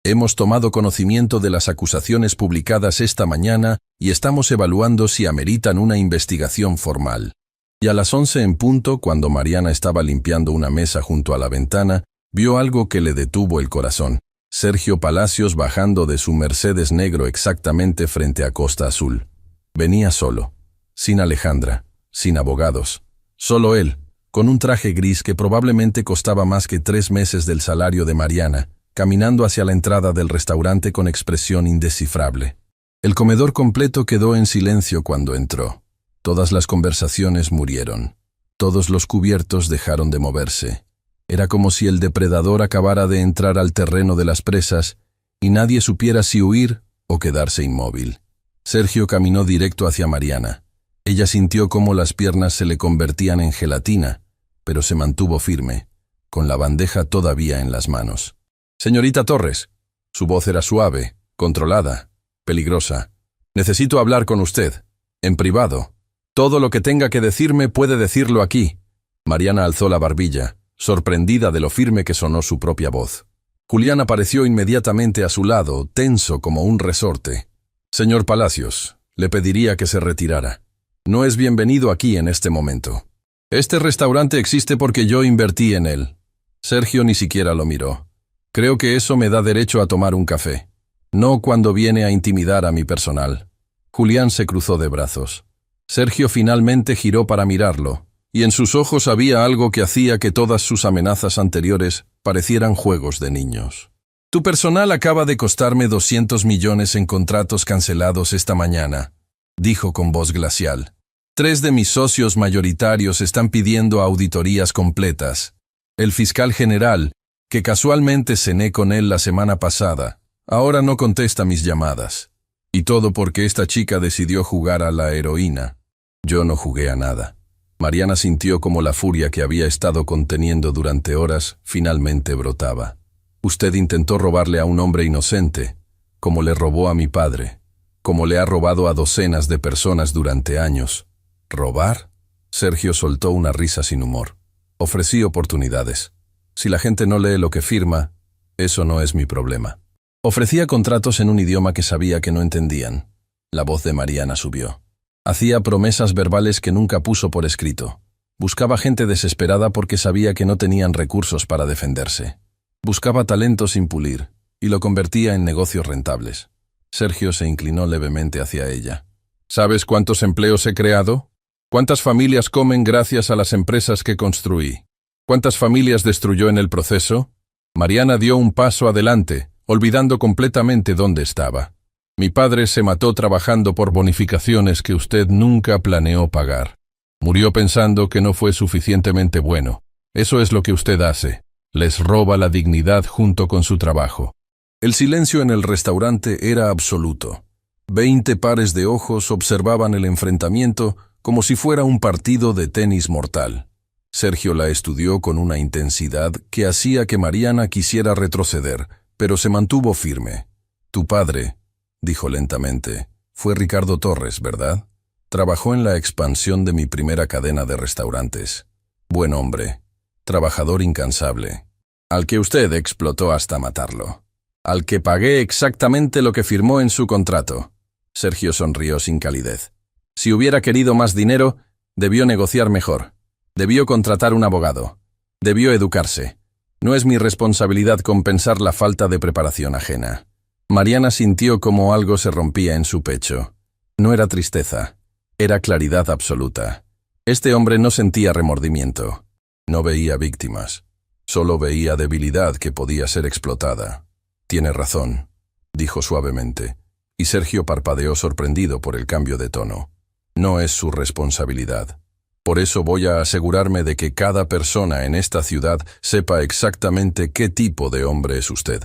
Hemos tomado conocimiento de las acusaciones publicadas esta mañana y estamos evaluando si ameritan una investigación formal. Y a las 11 en punto, cuando Mariana estaba limpiando una mesa junto a la ventana, vio algo que le detuvo el corazón. Sergio Palacios bajando de su Mercedes negro exactamente frente a Costa Azul. Venía solo, sin Alejandra, sin abogados. Solo él, con un traje gris que probablemente costaba más que 3 meses del salario de Mariana, caminando hacia la entrada del restaurante con expresión indescifrable. El comedor completo quedó en silencio cuando entró. Todas las conversaciones murieron. Todos los cubiertos dejaron de moverse. Era como si el depredador acabara de entrar al terreno de las presas y nadie supiera si huir o quedarse inmóvil. Sergio caminó directo hacia Mariana. Ella sintió cómo las piernas se le convertían en gelatina, pero se mantuvo firme, con la bandeja todavía en las manos. «Señorita Torres». Su voz era suave, controlada, peligrosa. «Necesito hablar con usted, en privado. Todo lo que tenga que decirme puede decirlo aquí». Mariana alzó la barbilla, sorprendida de lo firme que sonó su propia voz. Julián apareció inmediatamente a su lado, tenso como un resorte. «Señor Palacios, le pediría que se retirara. No es bienvenido aquí en este momento. Este restaurante existe porque yo invertí en él». Sergio ni siquiera lo miró. «Creo que eso me da derecho a tomar un café. No cuando viene a intimidar a mi personal». Julián se cruzó de brazos. Sergio finalmente giró para mirarlo, y en sus ojos había algo que hacía que todas sus amenazas anteriores parecieran juegos de niños. «Tu personal acaba de costarme 200 millones en contratos cancelados esta mañana», dijo con voz glacial. «3 de mis socios mayoritarios están pidiendo auditorías completas. El fiscal general, que casualmente cené con él la semana pasada, ahora no contesta mis llamadas. Y todo porque esta chica decidió jugar a la heroína. Yo no jugué a nada». Mariana sintió como la furia que había estado conteniendo durante horas finalmente brotaba. «Usted intentó robarle a un hombre inocente, como le robó a mi padre, como le ha robado a docenas de personas durante años». «¿Robar?». Sergio soltó una risa sin humor. «Ofrecí oportunidades. Si la gente no lee lo que firma, eso no es mi problema». Ofrecía contratos en un idioma que sabía que no entendían. La voz de Mariana subió. Hacía promesas verbales que nunca puso por escrito. Buscaba gente desesperada porque sabía que no tenían recursos para defenderse. Buscaba talento sin pulir, y lo convertía en negocios rentables. Sergio se inclinó levemente hacia ella. «¿Sabes cuántos empleos he creado? ¿Cuántas familias comen gracias a las empresas que construí? ¿Cuántas familias destruyó en el proceso?». Mariana dio un paso adelante, olvidando completamente dónde estaba. «Mi padre se mató trabajando por bonificaciones que usted nunca planeó pagar. Murió pensando que no fue suficientemente bueno. Eso es lo que usted hace. Les roba la dignidad junto con su trabajo». El silencio en el restaurante era absoluto. 20 pares de ojos observaban el enfrentamiento como si fuera un partido de tenis mortal. Sergio la estudió con una intensidad que hacía que Mariana quisiera retroceder, pero se mantuvo firme. «Tu padre», dijo lentamente, «fue Ricardo Torres, ¿verdad? Trabajó en la expansión de mi primera cadena de restaurantes. Buen hombre, trabajador incansable, al que usted explotó hasta matarlo. Al que pagué exactamente lo que firmó en su contrato». Sergio sonrió sin calidez. «Si hubiera querido más dinero, debió negociar mejor. Debió contratar un abogado. Debió educarse. No es mi responsabilidad compensar la falta de preparación ajena». Mariana sintió como algo se rompía en su pecho. No era tristeza, era claridad absoluta. Este hombre no sentía remordimiento. No veía víctimas. Solo veía debilidad que podía ser explotada. «Tiene razón», dijo suavemente, y Sergio parpadeó sorprendido por el cambio de tono. «No es su responsabilidad. Por eso voy a asegurarme de que cada persona en esta ciudad sepa exactamente qué tipo de hombre es usted.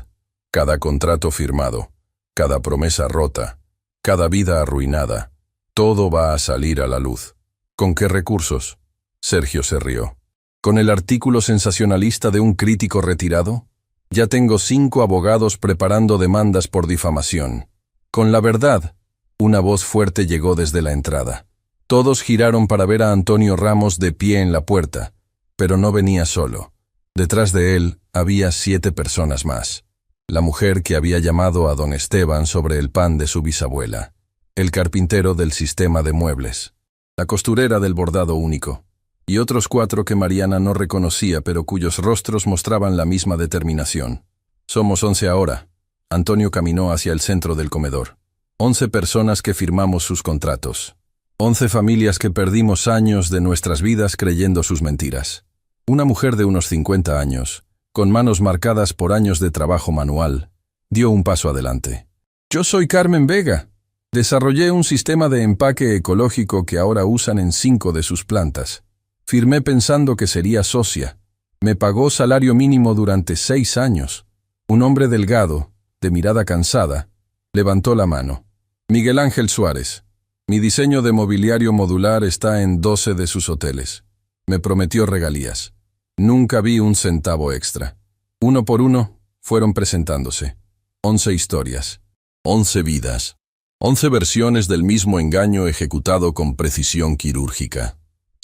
Cada contrato firmado, cada promesa rota, cada vida arruinada, todo va a salir a la luz. ¿Con qué recursos? Sergio se rió. ¿Con el artículo sensacionalista de un crítico retirado? Ya tengo 5 abogados preparando demandas por difamación. Con la verdad, una voz fuerte llegó desde la entrada. Todos giraron para ver a Antonio Ramos de pie en la puerta, pero no venía solo. Detrás de él había 7 personas más. La mujer que había llamado a don Esteban sobre el pan de su bisabuela, el carpintero del sistema de muebles, la costurera del bordado único, y otros 4 que Mariana no reconocía pero cuyos rostros mostraban la misma determinación. Somos 11 ahora. Antonio caminó hacia el centro del comedor. 11 personas que firmamos sus contratos. 11 familias que perdimos años de nuestras vidas creyendo sus mentiras. Una mujer de unos 50 años, con manos marcadas por años de trabajo manual, dio un paso adelante. Yo soy Carmen Vega. Desarrollé un sistema de empaque ecológico que ahora usan en 5 de sus plantas. Firmé pensando que sería socia. Me pagó salario mínimo durante 6 años. Un hombre delgado, de mirada cansada, levantó la mano. Miguel Ángel Suárez. Mi diseño de mobiliario modular está en 12 de sus hoteles. Me prometió regalías. Nunca vi un centavo extra. Uno por uno, fueron presentándose. 11 historias. 11 vidas. 11 versiones del mismo engaño ejecutado con precisión quirúrgica.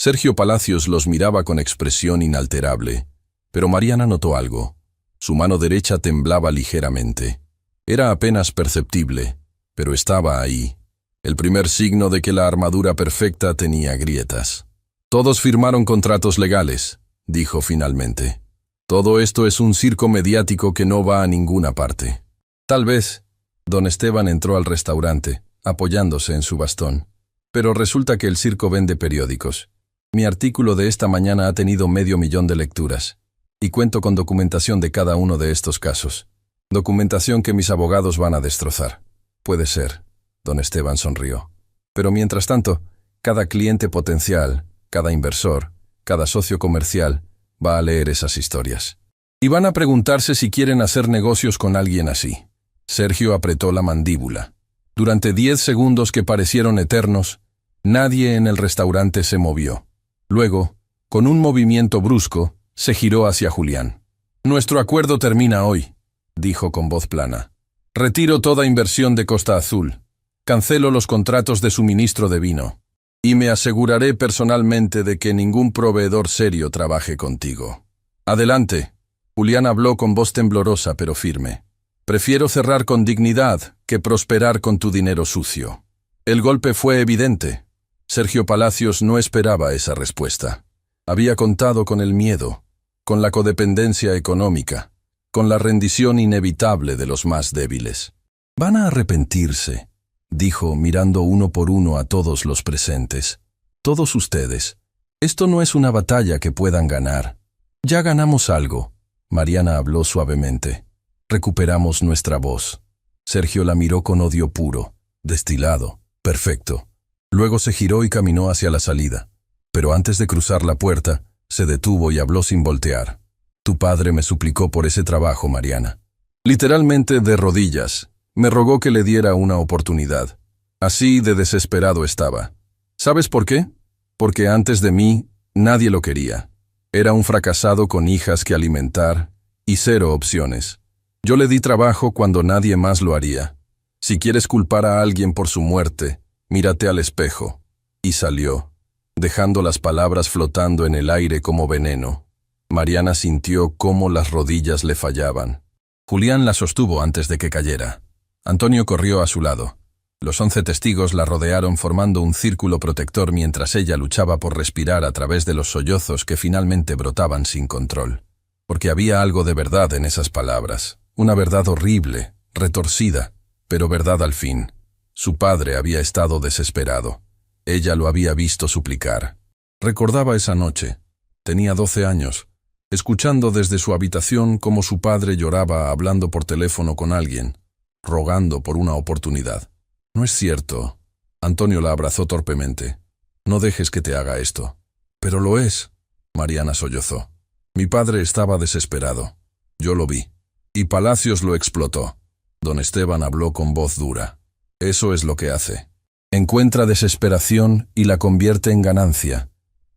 Sergio Palacios los miraba con expresión inalterable, pero Mariana notó algo. Su mano derecha temblaba ligeramente. Era apenas perceptible, pero estaba ahí. El primer signo de que la armadura perfecta tenía grietas. Todos firmaron contratos legales, dijo finalmente. Todo esto es un circo mediático que no va a ninguna parte. Tal vez. Don Esteban entró al restaurante, apoyándose en su bastón. Pero resulta que el circo vende periódicos. Mi artículo de esta mañana ha tenido 500.000 de lecturas. Y cuento con documentación de cada uno de estos casos. Documentación que mis abogados van a destrozar. Puede ser. Don Esteban sonrió. Pero mientras tanto, cada cliente potencial, cada inversor, cada socio comercial, va a leer esas historias. Y van a preguntarse si quieren hacer negocios con alguien así. Sergio apretó la mandíbula. Durante 10 segundos que parecieron eternos, nadie en el restaurante se movió. Luego, con un movimiento brusco, se giró hacia Julián. Nuestro acuerdo termina hoy, dijo con voz plana. Retiro toda inversión de Costa Azul. Cancelo los contratos de suministro de vino. Y me aseguraré personalmente de que ningún proveedor serio trabaje contigo. Adelante. Julián habló con voz temblorosa pero firme. Prefiero cerrar con dignidad que prosperar con tu dinero sucio. El golpe fue evidente. Sergio Palacios no esperaba esa respuesta. Había contado con el miedo, con la codependencia económica, con la rendición inevitable de los más débiles. Van a arrepentirse, dijo mirando uno por uno a todos los presentes. Todos ustedes. Esto no es una batalla que puedan ganar. Ya ganamos algo. Mariana habló suavemente. Recuperamos nuestra voz. Sergio la miró con odio puro, destilado, perfecto. Luego se giró y caminó hacia la salida. Pero antes de cruzar la puerta, se detuvo y habló sin voltear. Tu padre me suplicó por ese trabajo, Mariana. Literalmente de rodillas. Me rogó que le diera una oportunidad. Así de desesperado estaba. ¿Sabes por qué? Porque antes de mí, nadie lo quería. Era un fracasado con hijas que alimentar y 0 opciones. Yo le di trabajo cuando nadie más lo haría. Si quieres culpar a alguien por su muerte, mírate al espejo. Y salió, dejando las palabras flotando en el aire como veneno. Mariana sintió cómo las rodillas le fallaban. Julián la sostuvo antes de que cayera. Antonio corrió a su lado. Los 11 testigos la rodearon formando un círculo protector mientras ella luchaba por respirar a través de los sollozos que finalmente brotaban sin control. Porque había algo de verdad en esas palabras. Una verdad horrible, retorcida, pero verdad al fin. Su padre había estado desesperado. Ella lo había visto suplicar. Recordaba esa noche. Tenía 12 años. Escuchando desde su habitación cómo su padre lloraba hablando por teléfono con alguien, rogando por una oportunidad. No es cierto. Antonio la abrazó torpemente. No dejes que te haga esto. Pero lo es. Mariana sollozó. Mi padre estaba desesperado. Yo lo vi. Y Palacios lo explotó. Don Esteban habló con voz dura. Eso es lo que hace. Encuentra desesperación y la convierte en ganancia.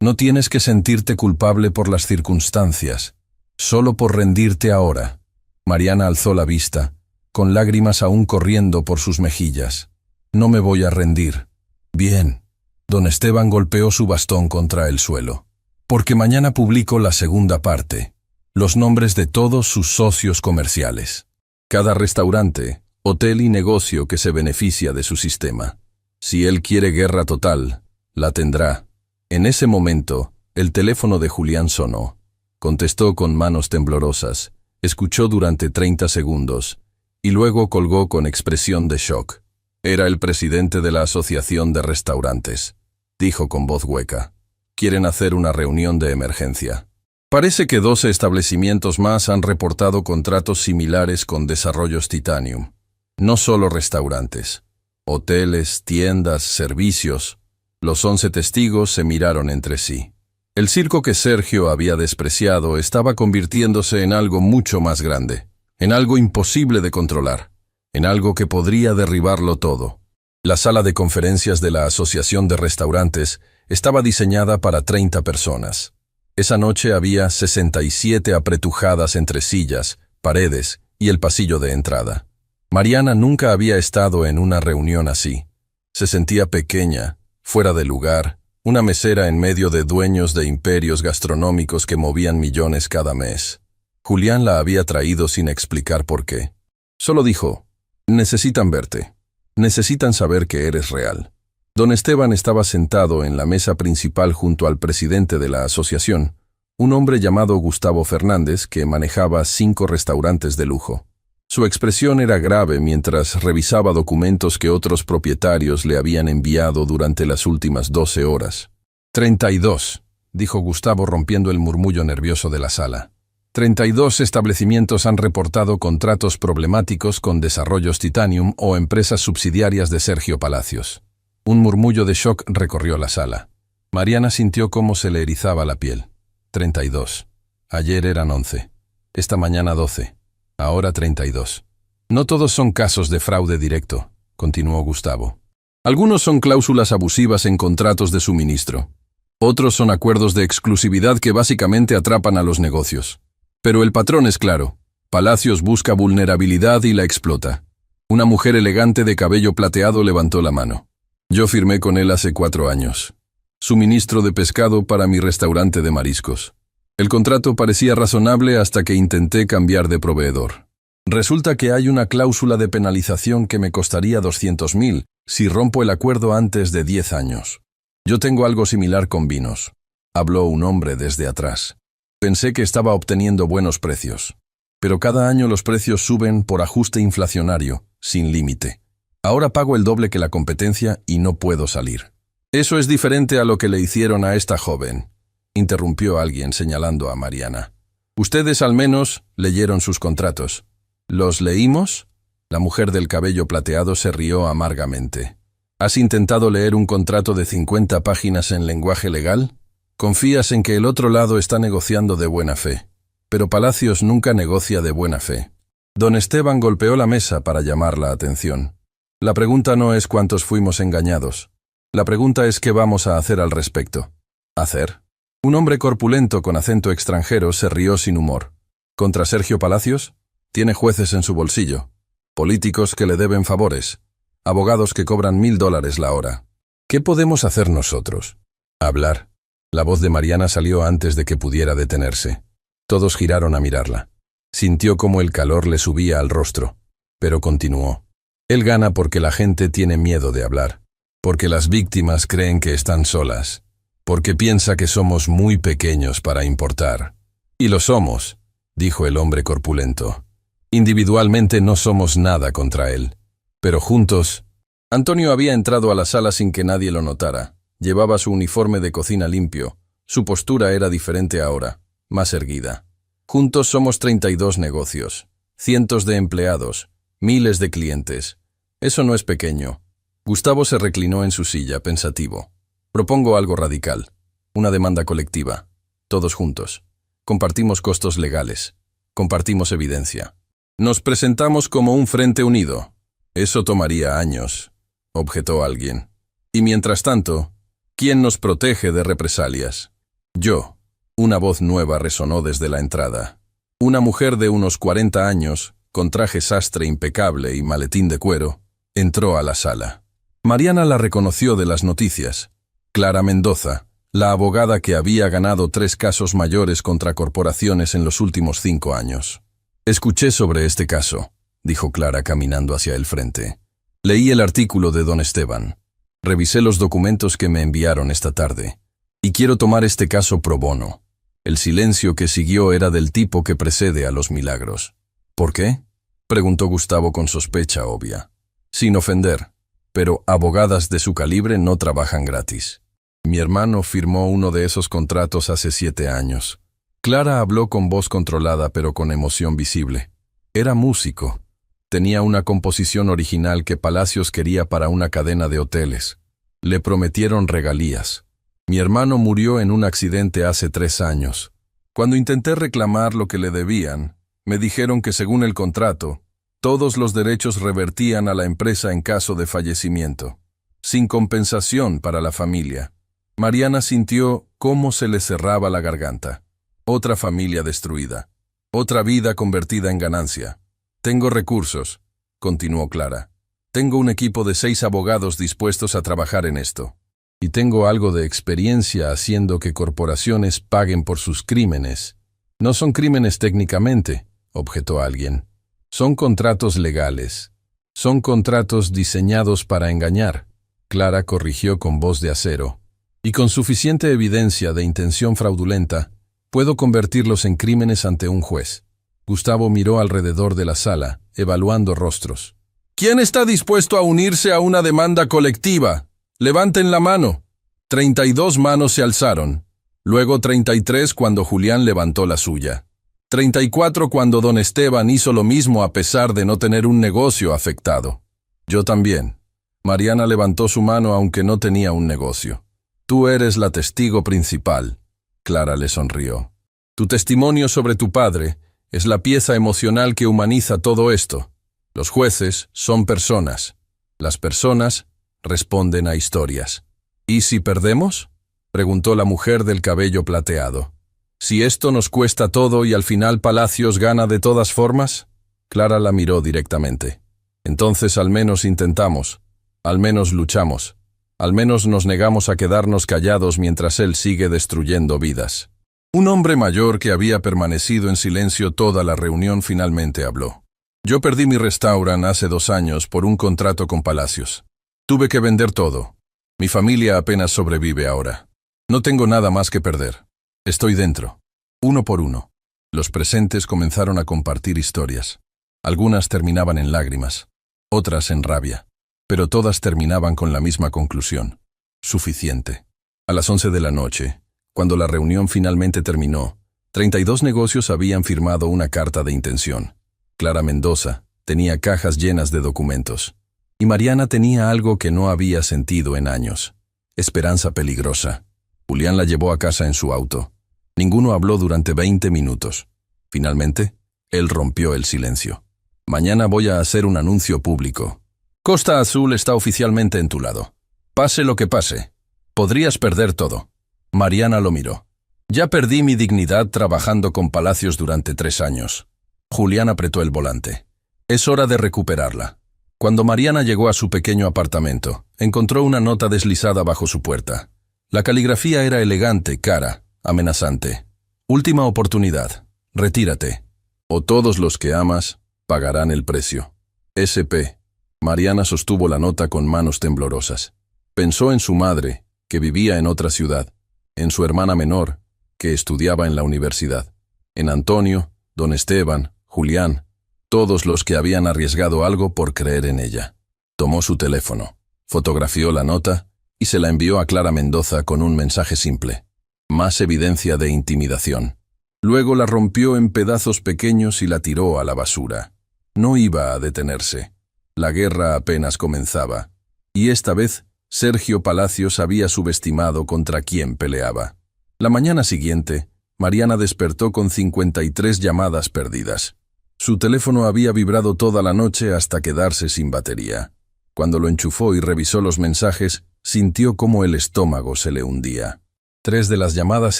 No tienes que sentirte culpable por las circunstancias, solo por rendirte ahora. Mariana alzó la vista, con lágrimas aún corriendo por sus mejillas. No me voy a rendir. Bien. Don Esteban golpeó su bastón contra el suelo. Porque mañana publico la segunda parte. Los nombres de todos sus socios comerciales. Cada restaurante, hotel y negocio que se beneficia de su sistema. Si él quiere guerra total, la tendrá. En ese momento, el teléfono de Julián sonó. Contestó con manos temblorosas, escuchó durante 30 segundos, y luego colgó con expresión de shock. Era el presidente de la Asociación de Restaurantes. Dijo con voz hueca. Quieren hacer una reunión de emergencia. Parece que 12 establecimientos más han reportado contratos similares con Desarrollos Titanium. No solo restaurantes. Hoteles, tiendas, servicios. Los 11 testigos se miraron entre sí. El circo que Sergio había despreciado estaba convirtiéndose en algo mucho más grande, en algo imposible de controlar, en algo que podría derribarlo todo. La sala de conferencias de la Asociación de Restaurantes estaba diseñada para 30 personas. Esa noche había 67 apretujadas entre sillas, paredes y el pasillo de entrada. Mariana nunca había estado en una reunión así. Se sentía pequeña, fuera de lugar, una mesera en medio de dueños de imperios gastronómicos que movían millones cada mes. Julián la había traído sin explicar por qué. Solo dijo, necesitan verte. Necesitan saber que eres real. Don Esteban estaba sentado en la mesa principal junto al presidente de la asociación, un hombre llamado Gustavo Fernández que manejaba 5 restaurantes de lujo. Su expresión era grave mientras revisaba documentos que otros propietarios le habían enviado durante las últimas 12 horas. 32, dijo Gustavo rompiendo el murmullo nervioso de la sala. 32 establecimientos han reportado contratos problemáticos con Desarrollos Titanium o empresas subsidiarias de Sergio Palacios. Un murmullo de shock recorrió la sala. Mariana sintió cómo se le erizaba la piel. 32. Ayer eran 11. Esta mañana 12. Ahora 32. No todos son casos de fraude directo, continuó Gustavo. Algunos son cláusulas abusivas en contratos de suministro. Otros son acuerdos de exclusividad que básicamente atrapan a los negocios. Pero el patrón es claro. Palacios busca vulnerabilidad y la explota. Una mujer elegante de cabello plateado levantó la mano. Yo firmé con él hace 4 años. Suministro de pescado para mi restaurante de mariscos. El contrato parecía razonable hasta que intenté cambiar de proveedor. Resulta que hay una cláusula de penalización que me costaría 200.000 si rompo el acuerdo antes de 10 años. Yo tengo algo similar con vinos. Habló un hombre desde atrás. Pensé que estaba obteniendo buenos precios. Pero cada año los precios suben por ajuste inflacionario, sin límite. Ahora pago el doble que la competencia y no puedo salir. Eso es diferente a lo que le hicieron a esta joven, interrumpió alguien señalando a Mariana. Ustedes al menos leyeron sus contratos. ¿Los leímos? La mujer del cabello plateado se rió amargamente. ¿Has intentado leer un contrato de 50 páginas en lenguaje legal? Confías en que el otro lado está negociando de buena fe. Pero Palacios nunca negocia de buena fe. Don Esteban golpeó la mesa para llamar la atención. La pregunta no es cuántos fuimos engañados. La pregunta es qué vamos a hacer al respecto. ¿Hacer? Un hombre corpulento con acento extranjero se rió sin humor. ¿Contra Sergio Palacios? Tiene jueces en su bolsillo. Políticos que le deben favores. Abogados que cobran $1.000 la hora. ¿Qué podemos hacer nosotros? Hablar. La voz de Mariana salió antes de que pudiera detenerse. Todos giraron a mirarla. Sintió como el calor le subía al rostro, pero continuó. Él gana porque la gente tiene miedo de hablar, porque las víctimas creen que están solas, porque piensa que somos muy pequeños para importar. Y lo somos, dijo el hombre corpulento. Individualmente no somos nada contra él, pero juntos... Antonio había entrado a la sala sin que nadie lo notara. Llevaba su uniforme de cocina limpio. Su postura era diferente ahora, más erguida. Juntos somos 32 negocios, cientos de empleados, miles de clientes. Eso no es pequeño. Gustavo se reclinó en su silla, pensativo. Propongo algo radical. Una demanda colectiva. Todos juntos. Compartimos costos legales. Compartimos evidencia. Nos presentamos como un frente unido. Eso tomaría años, objetó alguien. Y mientras tanto, ¿quién nos protege de represalias? Yo. Una voz nueva resonó desde la entrada. Una mujer de unos 40 años, con traje sastre impecable y maletín de cuero, entró a la sala. Mariana la reconoció de las noticias. Clara Mendoza, la abogada que había ganado 3 casos mayores contra corporaciones en los últimos 5 años. Escuché sobre este caso, dijo Clara caminando hacia el frente. Leí el artículo de don Esteban. Revisé los documentos que me enviaron esta tarde. Y quiero tomar este caso pro bono. El silencio que siguió era del tipo que precede a los milagros. ¿Por qué?, preguntó Gustavo con sospecha obvia. Sin ofender, pero abogadas de su calibre no trabajan gratis. Mi hermano firmó uno de esos contratos hace 7 años. Clara habló con voz controlada pero con emoción visible. Era músico. Tenía una composición original que Palacios quería para una cadena de hoteles. Le prometieron regalías. Mi hermano murió en un accidente hace 3 años. Cuando intenté reclamar lo que le debían, me dijeron que según el contrato, todos los derechos revertían a la empresa en caso de fallecimiento, sin compensación para la familia. Mariana sintió cómo se le cerraba la garganta. Otra familia destruida. Otra vida convertida en ganancia. Tengo recursos, continuó Clara. Tengo un equipo de 6 abogados dispuestos a trabajar en esto. Y tengo algo de experiencia haciendo que corporaciones paguen por sus crímenes. No son crímenes técnicamente, objetó alguien. Son contratos legales. Son contratos diseñados para engañar. Clara corrigió con voz de acero. Y con suficiente evidencia de intención fraudulenta, puedo convertirlos en crímenes ante un juez. Gustavo miró alrededor de la sala, evaluando rostros. ¿Quién está dispuesto a unirse a una demanda colectiva? Levanten la mano. 32 manos se alzaron. Luego 33 cuando Julián levantó la suya. 34 cuando don Esteban hizo lo mismo a pesar de no tener un negocio afectado. Yo también. Mariana levantó su mano aunque no tenía un negocio. Tú eres la testigo principal. Clara le sonrió. Tu testimonio sobre tu padre es la pieza emocional que humaniza todo esto. Los jueces son personas. Las personas responden a historias. ¿Y si perdemos?, preguntó la mujer del cabello plateado. ¿Si esto nos cuesta todo y al final Palacios gana de todas formas? Clara la miró directamente. Entonces al menos intentamos, al menos luchamos, al menos nos negamos a quedarnos callados mientras él sigue destruyendo vidas. Un hombre mayor que había permanecido en silencio toda la reunión finalmente habló. Yo perdí mi restaurante hace 2 años por un contrato con Palacios. Tuve que vender todo. Mi familia apenas sobrevive ahora. No tengo nada más que perder. Estoy dentro. Uno por uno. Los presentes comenzaron a compartir historias. Algunas terminaban en lágrimas, otras en rabia, pero todas terminaban con la misma conclusión. Suficiente. A las 11 de la noche, cuando la reunión finalmente terminó, 32 negocios habían firmado una carta de intención. Clara Mendoza tenía cajas llenas de documentos. Y Mariana tenía algo que no había sentido en años. Esperanza peligrosa. Julián la llevó a casa en su auto. Ninguno habló durante 20 minutos. Finalmente, él rompió el silencio. Mañana voy a hacer un anuncio público. Costa Azul está oficialmente en tu lado. Pase lo que pase. Podrías perder todo. Mariana lo miró. Ya perdí mi dignidad trabajando con Palacios durante 3 años. Julián apretó el volante. Es hora de recuperarla. Cuando Mariana llegó a su pequeño apartamento, encontró una nota deslizada bajo su puerta. La caligrafía era elegante, cara, amenazante. Última oportunidad. Retírate. O todos los que amas pagarán el precio. SP. Mariana sostuvo la nota con manos temblorosas. Pensó en su madre, que vivía en otra ciudad, en su hermana menor, que estudiaba en la universidad, en Antonio, don Esteban, Julián, todos los que habían arriesgado algo por creer en ella. Tomó su teléfono, fotografió la nota y se la envió a Clara Mendoza con un mensaje simple. Más evidencia de intimidación. Luego la rompió en pedazos pequeños y la tiró a la basura. No iba a detenerse. La guerra apenas comenzaba. Y esta vez, Sergio Palacios había subestimado contra quién peleaba. La mañana siguiente, Mariana despertó con 53 llamadas perdidas. Su teléfono había vibrado toda la noche hasta quedarse sin batería. Cuando lo enchufó y revisó los mensajes, sintió cómo el estómago se le hundía. 3 de las llamadas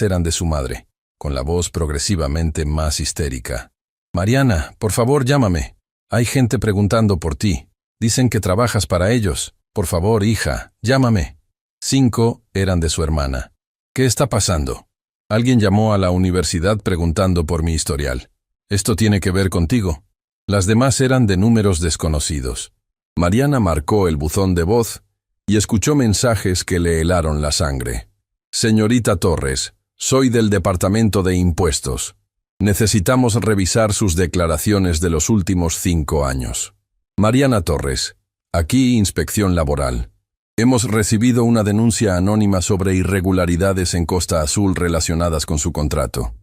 eran de su madre, con la voz progresivamente más histérica. «Mariana, por favor, llámame. Hay gente preguntando por ti. Dicen que trabajas para ellos. Por favor, hija, llámame». 5 eran de su hermana. «¿Qué está pasando?» «Alguien llamó a la universidad preguntando por mi historial. ¿Esto tiene que ver contigo?» Las demás eran de números desconocidos. Mariana marcó el buzón de voz y escuchó mensajes que le helaron la sangre. «Señorita Torres, soy del Departamento de Impuestos. Necesitamos revisar sus declaraciones de los últimos 5 años. Mariana Torres, aquí Inspección Laboral. Hemos recibido una denuncia anónima sobre irregularidades en Costa Azul relacionadas con su contrato.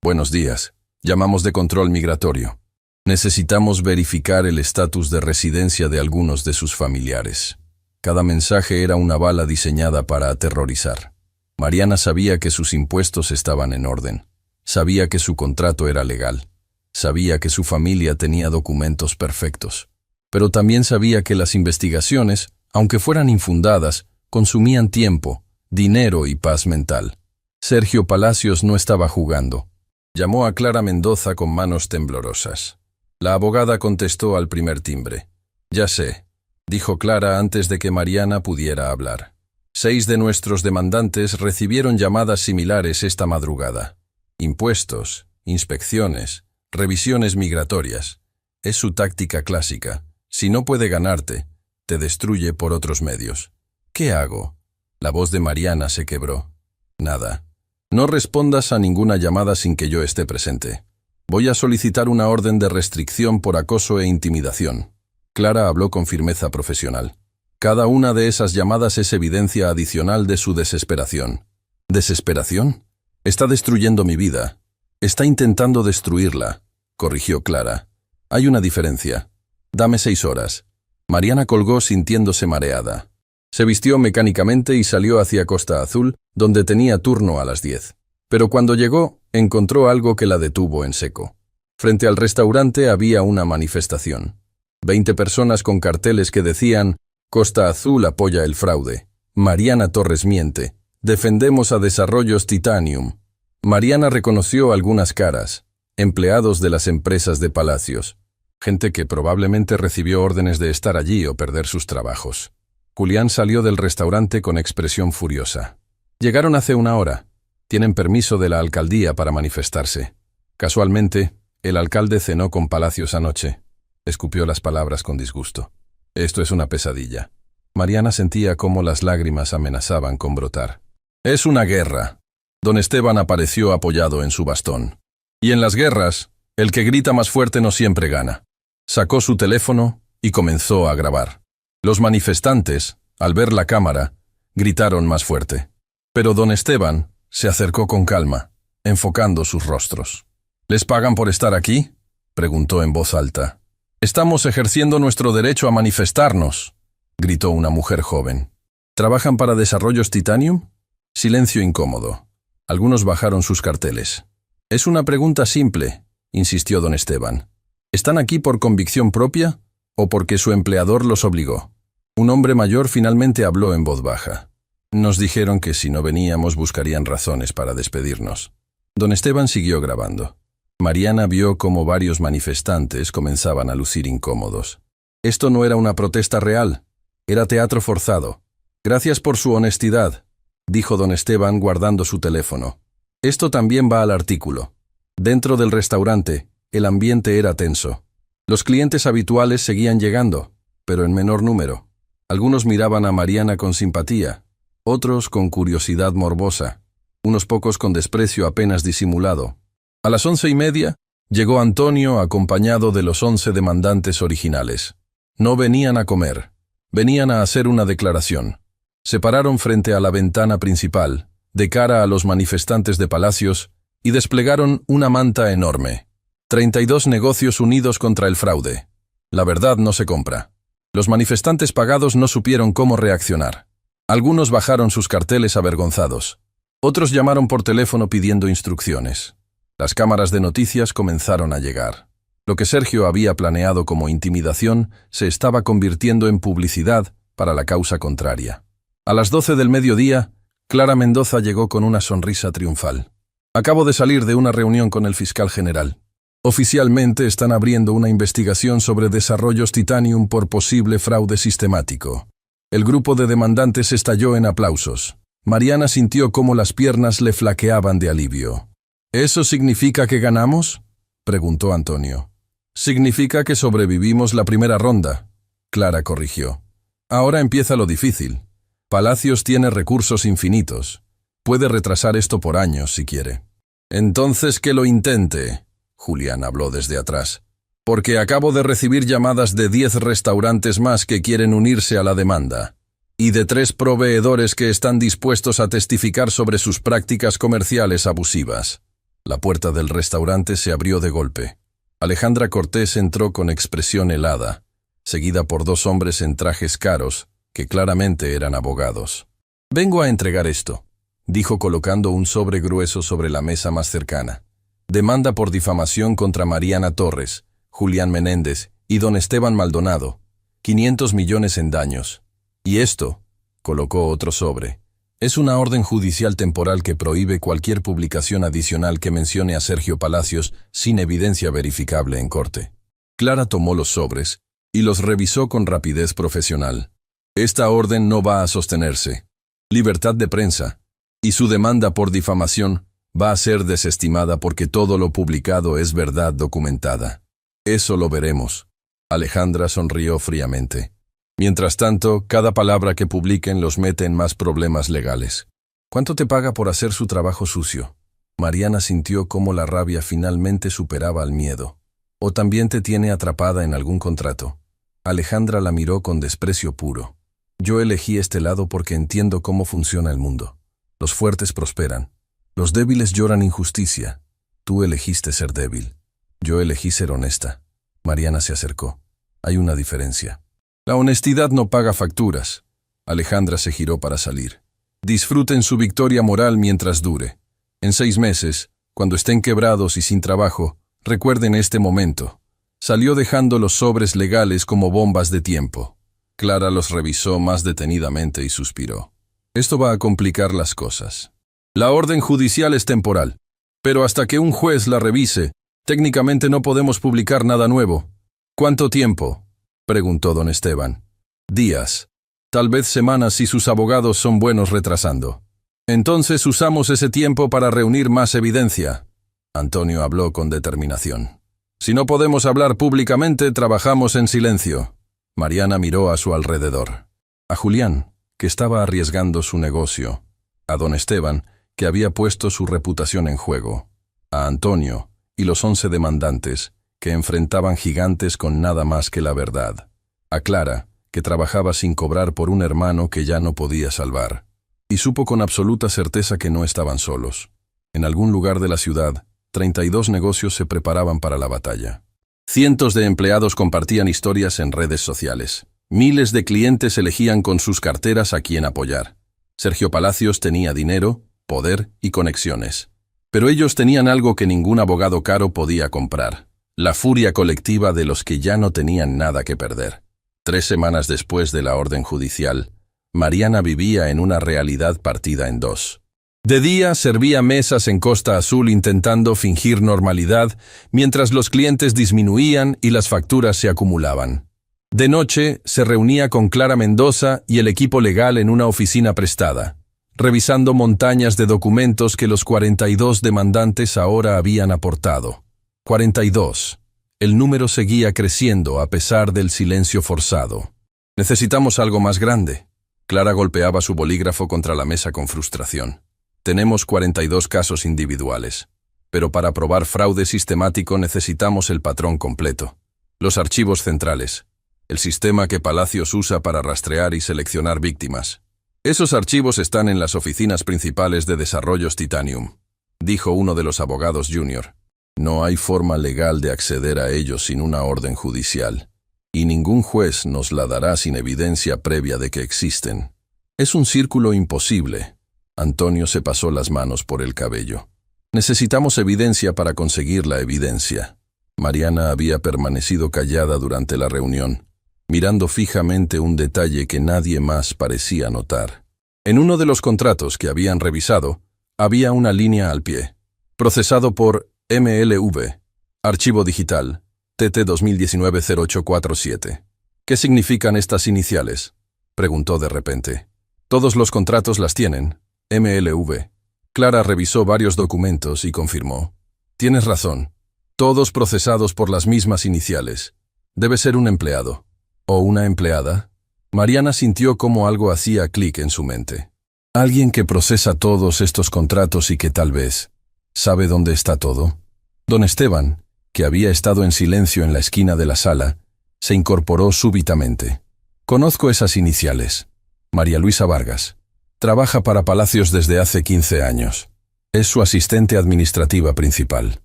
Buenos días. Llamamos de control migratorio. Necesitamos verificar el estatus de residencia de algunos de sus familiares». Cada mensaje era una bala diseñada para aterrorizar. Mariana sabía que sus impuestos estaban en orden. Sabía que su contrato era legal. Sabía que su familia tenía documentos perfectos. Pero también sabía que las investigaciones, aunque fueran infundadas, consumían tiempo, dinero y paz mental. Sergio Palacios no estaba jugando. Llamó a Clara Mendoza con manos temblorosas. La abogada contestó al primer timbre. «Ya sé», dijo Clara antes de que Mariana pudiera hablar. 6 de nuestros demandantes recibieron llamadas similares esta madrugada. Impuestos, inspecciones, revisiones migratorias. Es su táctica clásica. Si no puede ganarte, te destruye por otros medios. ¿Qué hago? La voz de Mariana se quebró. Nada. No respondas a ninguna llamada sin que yo esté presente. Voy a solicitar una orden de restricción por acoso e intimidación. Clara habló con firmeza profesional. Cada una de esas llamadas es evidencia adicional de su desesperación. ¿Desesperación? Está destruyendo mi vida. Está intentando destruirla, corrigió Clara. Hay una diferencia. Dame 6 horas. Mariana colgó sintiéndose mareada. Se vistió mecánicamente y salió hacia Costa Azul, donde tenía turno a las 10. Pero cuando llegó, encontró algo que la detuvo en seco. Frente al restaurante había una manifestación. 20 personas con carteles que decían: «Costa Azul apoya el fraude. Mariana Torres miente. Defendemos a Desarrollos Titanium». Mariana reconoció algunas caras, empleados de las empresas de Palacios, gente que probablemente recibió órdenes de estar allí o perder sus trabajos. Julián salió del restaurante con expresión furiosa. «Llegaron hace 1 hora. Tienen permiso de la alcaldía para manifestarse. Casualmente, el alcalde cenó con Palacios anoche». Escupió las palabras con disgusto. «Esto es una pesadilla». Mariana sentía cómo las lágrimas amenazaban con brotar. «Es una guerra». Don Esteban apareció apoyado en su bastón. «Y en las guerras, el que grita más fuerte no siempre gana». Sacó su teléfono y comenzó a grabar. Los manifestantes, al ver la cámara, gritaron más fuerte. Pero don Esteban se acercó con calma, enfocando sus rostros. «¿Les pagan por estar aquí?», preguntó en voz alta. «Estamos ejerciendo nuestro derecho a manifestarnos», gritó una mujer joven. «¿Trabajan para Desarrollos Titanium?». Silencio incómodo. Algunos bajaron sus carteles. «Es una pregunta simple», insistió don Esteban. «¿Están aquí por convicción propia o porque su empleador los obligó?». Un hombre mayor finalmente habló en voz baja. «Nos dijeron que si no veníamos buscarían razones para despedirnos». Don Esteban siguió grabando. Mariana vio cómo varios manifestantes comenzaban a lucir incómodos. Esto no era una protesta real, era teatro forzado. «Gracias por su honestidad», dijo don Esteban guardando su teléfono. «Esto también va al artículo». Dentro del restaurante, el ambiente era tenso. Los clientes habituales seguían llegando, pero en menor número. Algunos miraban a Mariana con simpatía, otros con curiosidad morbosa, unos pocos con desprecio apenas disimulado. A las 11:30 llegó Antonio acompañado de los 11 demandantes originales. No venían a comer, venían a hacer una declaración. Se pararon frente a la ventana principal, de cara a los manifestantes de Palacios, y desplegaron una manta enorme. 32 negocios unidos contra el fraude. La verdad no se compra. Los manifestantes pagados no supieron cómo reaccionar. Algunos bajaron sus carteles avergonzados. Otros llamaron por teléfono pidiendo instrucciones. Las cámaras de noticias comenzaron a llegar. Lo que Sergio había planeado como intimidación se estaba convirtiendo en publicidad para la causa contraria. A las 12 del mediodía, Clara Mendoza llegó con una sonrisa triunfal. Acabo de salir de una reunión con el fiscal general. Oficialmente están abriendo una investigación sobre Desarrollos Titanium por posible fraude sistemático. El grupo de demandantes estalló en aplausos. Mariana sintió cómo las piernas le flaqueaban de alivio. ¿Eso significa que ganamos?, preguntó Antonio. Significa que sobrevivimos la primera ronda, Clara corrigió. Ahora empieza lo difícil. Palacios tiene recursos infinitos. Puede retrasar esto por años si quiere. Entonces que lo intente, Julián habló desde atrás. Porque acabo de recibir llamadas de 10 restaurantes más que quieren unirse a la demanda. Y de 3 proveedores que están dispuestos a testificar sobre sus prácticas comerciales abusivas. La puerta del restaurante se abrió de golpe. Alejandra Cortés entró con expresión helada, seguida por 2 hombres en trajes caros, que claramente eran abogados. «Vengo a entregar esto», dijo colocando un sobre grueso sobre la mesa más cercana. «Demanda por difamación contra Mariana Torres, Julián Menéndez y don Esteban Maldonado. 500 millones en daños. Y esto», colocó otro sobre, «es una orden judicial temporal que prohíbe cualquier publicación adicional que mencione a Sergio Palacios sin evidencia verificable en corte». Clara tomó los sobres y los revisó con rapidez profesional. Esta orden no va a sostenerse. Libertad de prensa. Y su demanda por difamación va a ser desestimada porque todo lo publicado es verdad documentada. Eso lo veremos. Alejandra sonrió fríamente. Mientras tanto, cada palabra que publiquen los mete en más problemas legales. ¿Cuánto te paga por hacer su trabajo sucio? Mariana sintió cómo la rabia finalmente superaba al miedo. ¿O también te tiene atrapada en algún contrato? Alejandra la miró con desprecio puro. Yo elegí este lado porque entiendo cómo funciona el mundo. Los fuertes prosperan. Los débiles lloran injusticia. Tú elegiste ser débil. Yo elegí ser honesta. Mariana se acercó. Hay una diferencia. La honestidad no paga facturas. Alejandra se giró para salir. Disfruten su victoria moral mientras dure. En 6 meses, cuando estén quebrados y sin trabajo, recuerden este momento. Salió dejando los sobres legales como bombas de tiempo. Clara los revisó más detenidamente y suspiró. Esto va a complicar las cosas. La orden judicial es temporal, pero hasta que un juez la revise, técnicamente no podemos publicar nada nuevo. ¿Cuánto tiempo?, preguntó don Esteban. Días. Tal vez semanas si sus abogados son buenos retrasando. Entonces usamos ese tiempo para reunir más evidencia. Antonio habló con determinación. Si no podemos hablar públicamente, trabajamos en silencio. Mariana miró a su alrededor. A Julián, que estaba arriesgando su negocio. A don Esteban, que había puesto su reputación en juego. A Antonio y los 11 demandantes, que enfrentaban gigantes con nada más que la verdad. A Clara, que trabajaba sin cobrar por un hermano que ya no podía salvar. Y supo con absoluta certeza que no estaban solos. En algún lugar de la ciudad, 32 negocios se preparaban para la batalla. Cientos de empleados compartían historias en redes sociales. Miles de clientes elegían con sus carteras a quién apoyar. Sergio Palacios tenía dinero, poder y conexiones. Pero ellos tenían algo que ningún abogado caro podía comprar. La furia colectiva de los que ya no tenían nada que perder. 3 semanas después de la orden judicial, Mariana vivía en una realidad partida en 2. De día servía mesas en Costa Azul intentando fingir normalidad, mientras los clientes disminuían y las facturas se acumulaban. De noche se reunía con Clara Mendoza y el equipo legal en una oficina prestada, revisando montañas de documentos que los 42 demandantes ahora habían aportado. 42. El número seguía creciendo a pesar del silencio forzado. Necesitamos algo más grande. Clara golpeaba su bolígrafo contra la mesa con frustración. Tenemos 42 casos individuales, pero para probar fraude sistemático necesitamos el patrón completo. Los archivos centrales, el sistema que Palacios usa para rastrear y seleccionar víctimas. Esos archivos están en las oficinas principales de Desarrollos Titanium, dijo uno de los abogados junior. No hay forma legal de acceder a ellos sin una orden judicial, y ningún juez nos la dará sin evidencia previa de que existen. Es un círculo imposible. Antonio se pasó las manos por el cabello. Necesitamos evidencia para conseguir la evidencia. Mariana había permanecido callada durante la reunión, mirando fijamente un detalle que nadie más parecía notar. En uno de los contratos que habían revisado, había una línea al pie. Procesado por MLV. Archivo digital. TT 2019-0847. ¿Qué significan estas iniciales?, preguntó de repente. Todos los contratos las tienen. MLV. Clara revisó varios documentos y confirmó. Tienes razón. Todos procesados por las mismas iniciales. Debe ser un empleado. ¿O una empleada? Mariana sintió cómo algo hacía clic en su mente. Alguien que procesa todos estos contratos y que tal vez sabe dónde está todo. Don Esteban, que había estado en silencio en la esquina de la sala, se incorporó súbitamente. Conozco esas iniciales. María Luisa Vargas. Trabaja para Palacios desde hace 15 años. Es su asistente administrativa principal.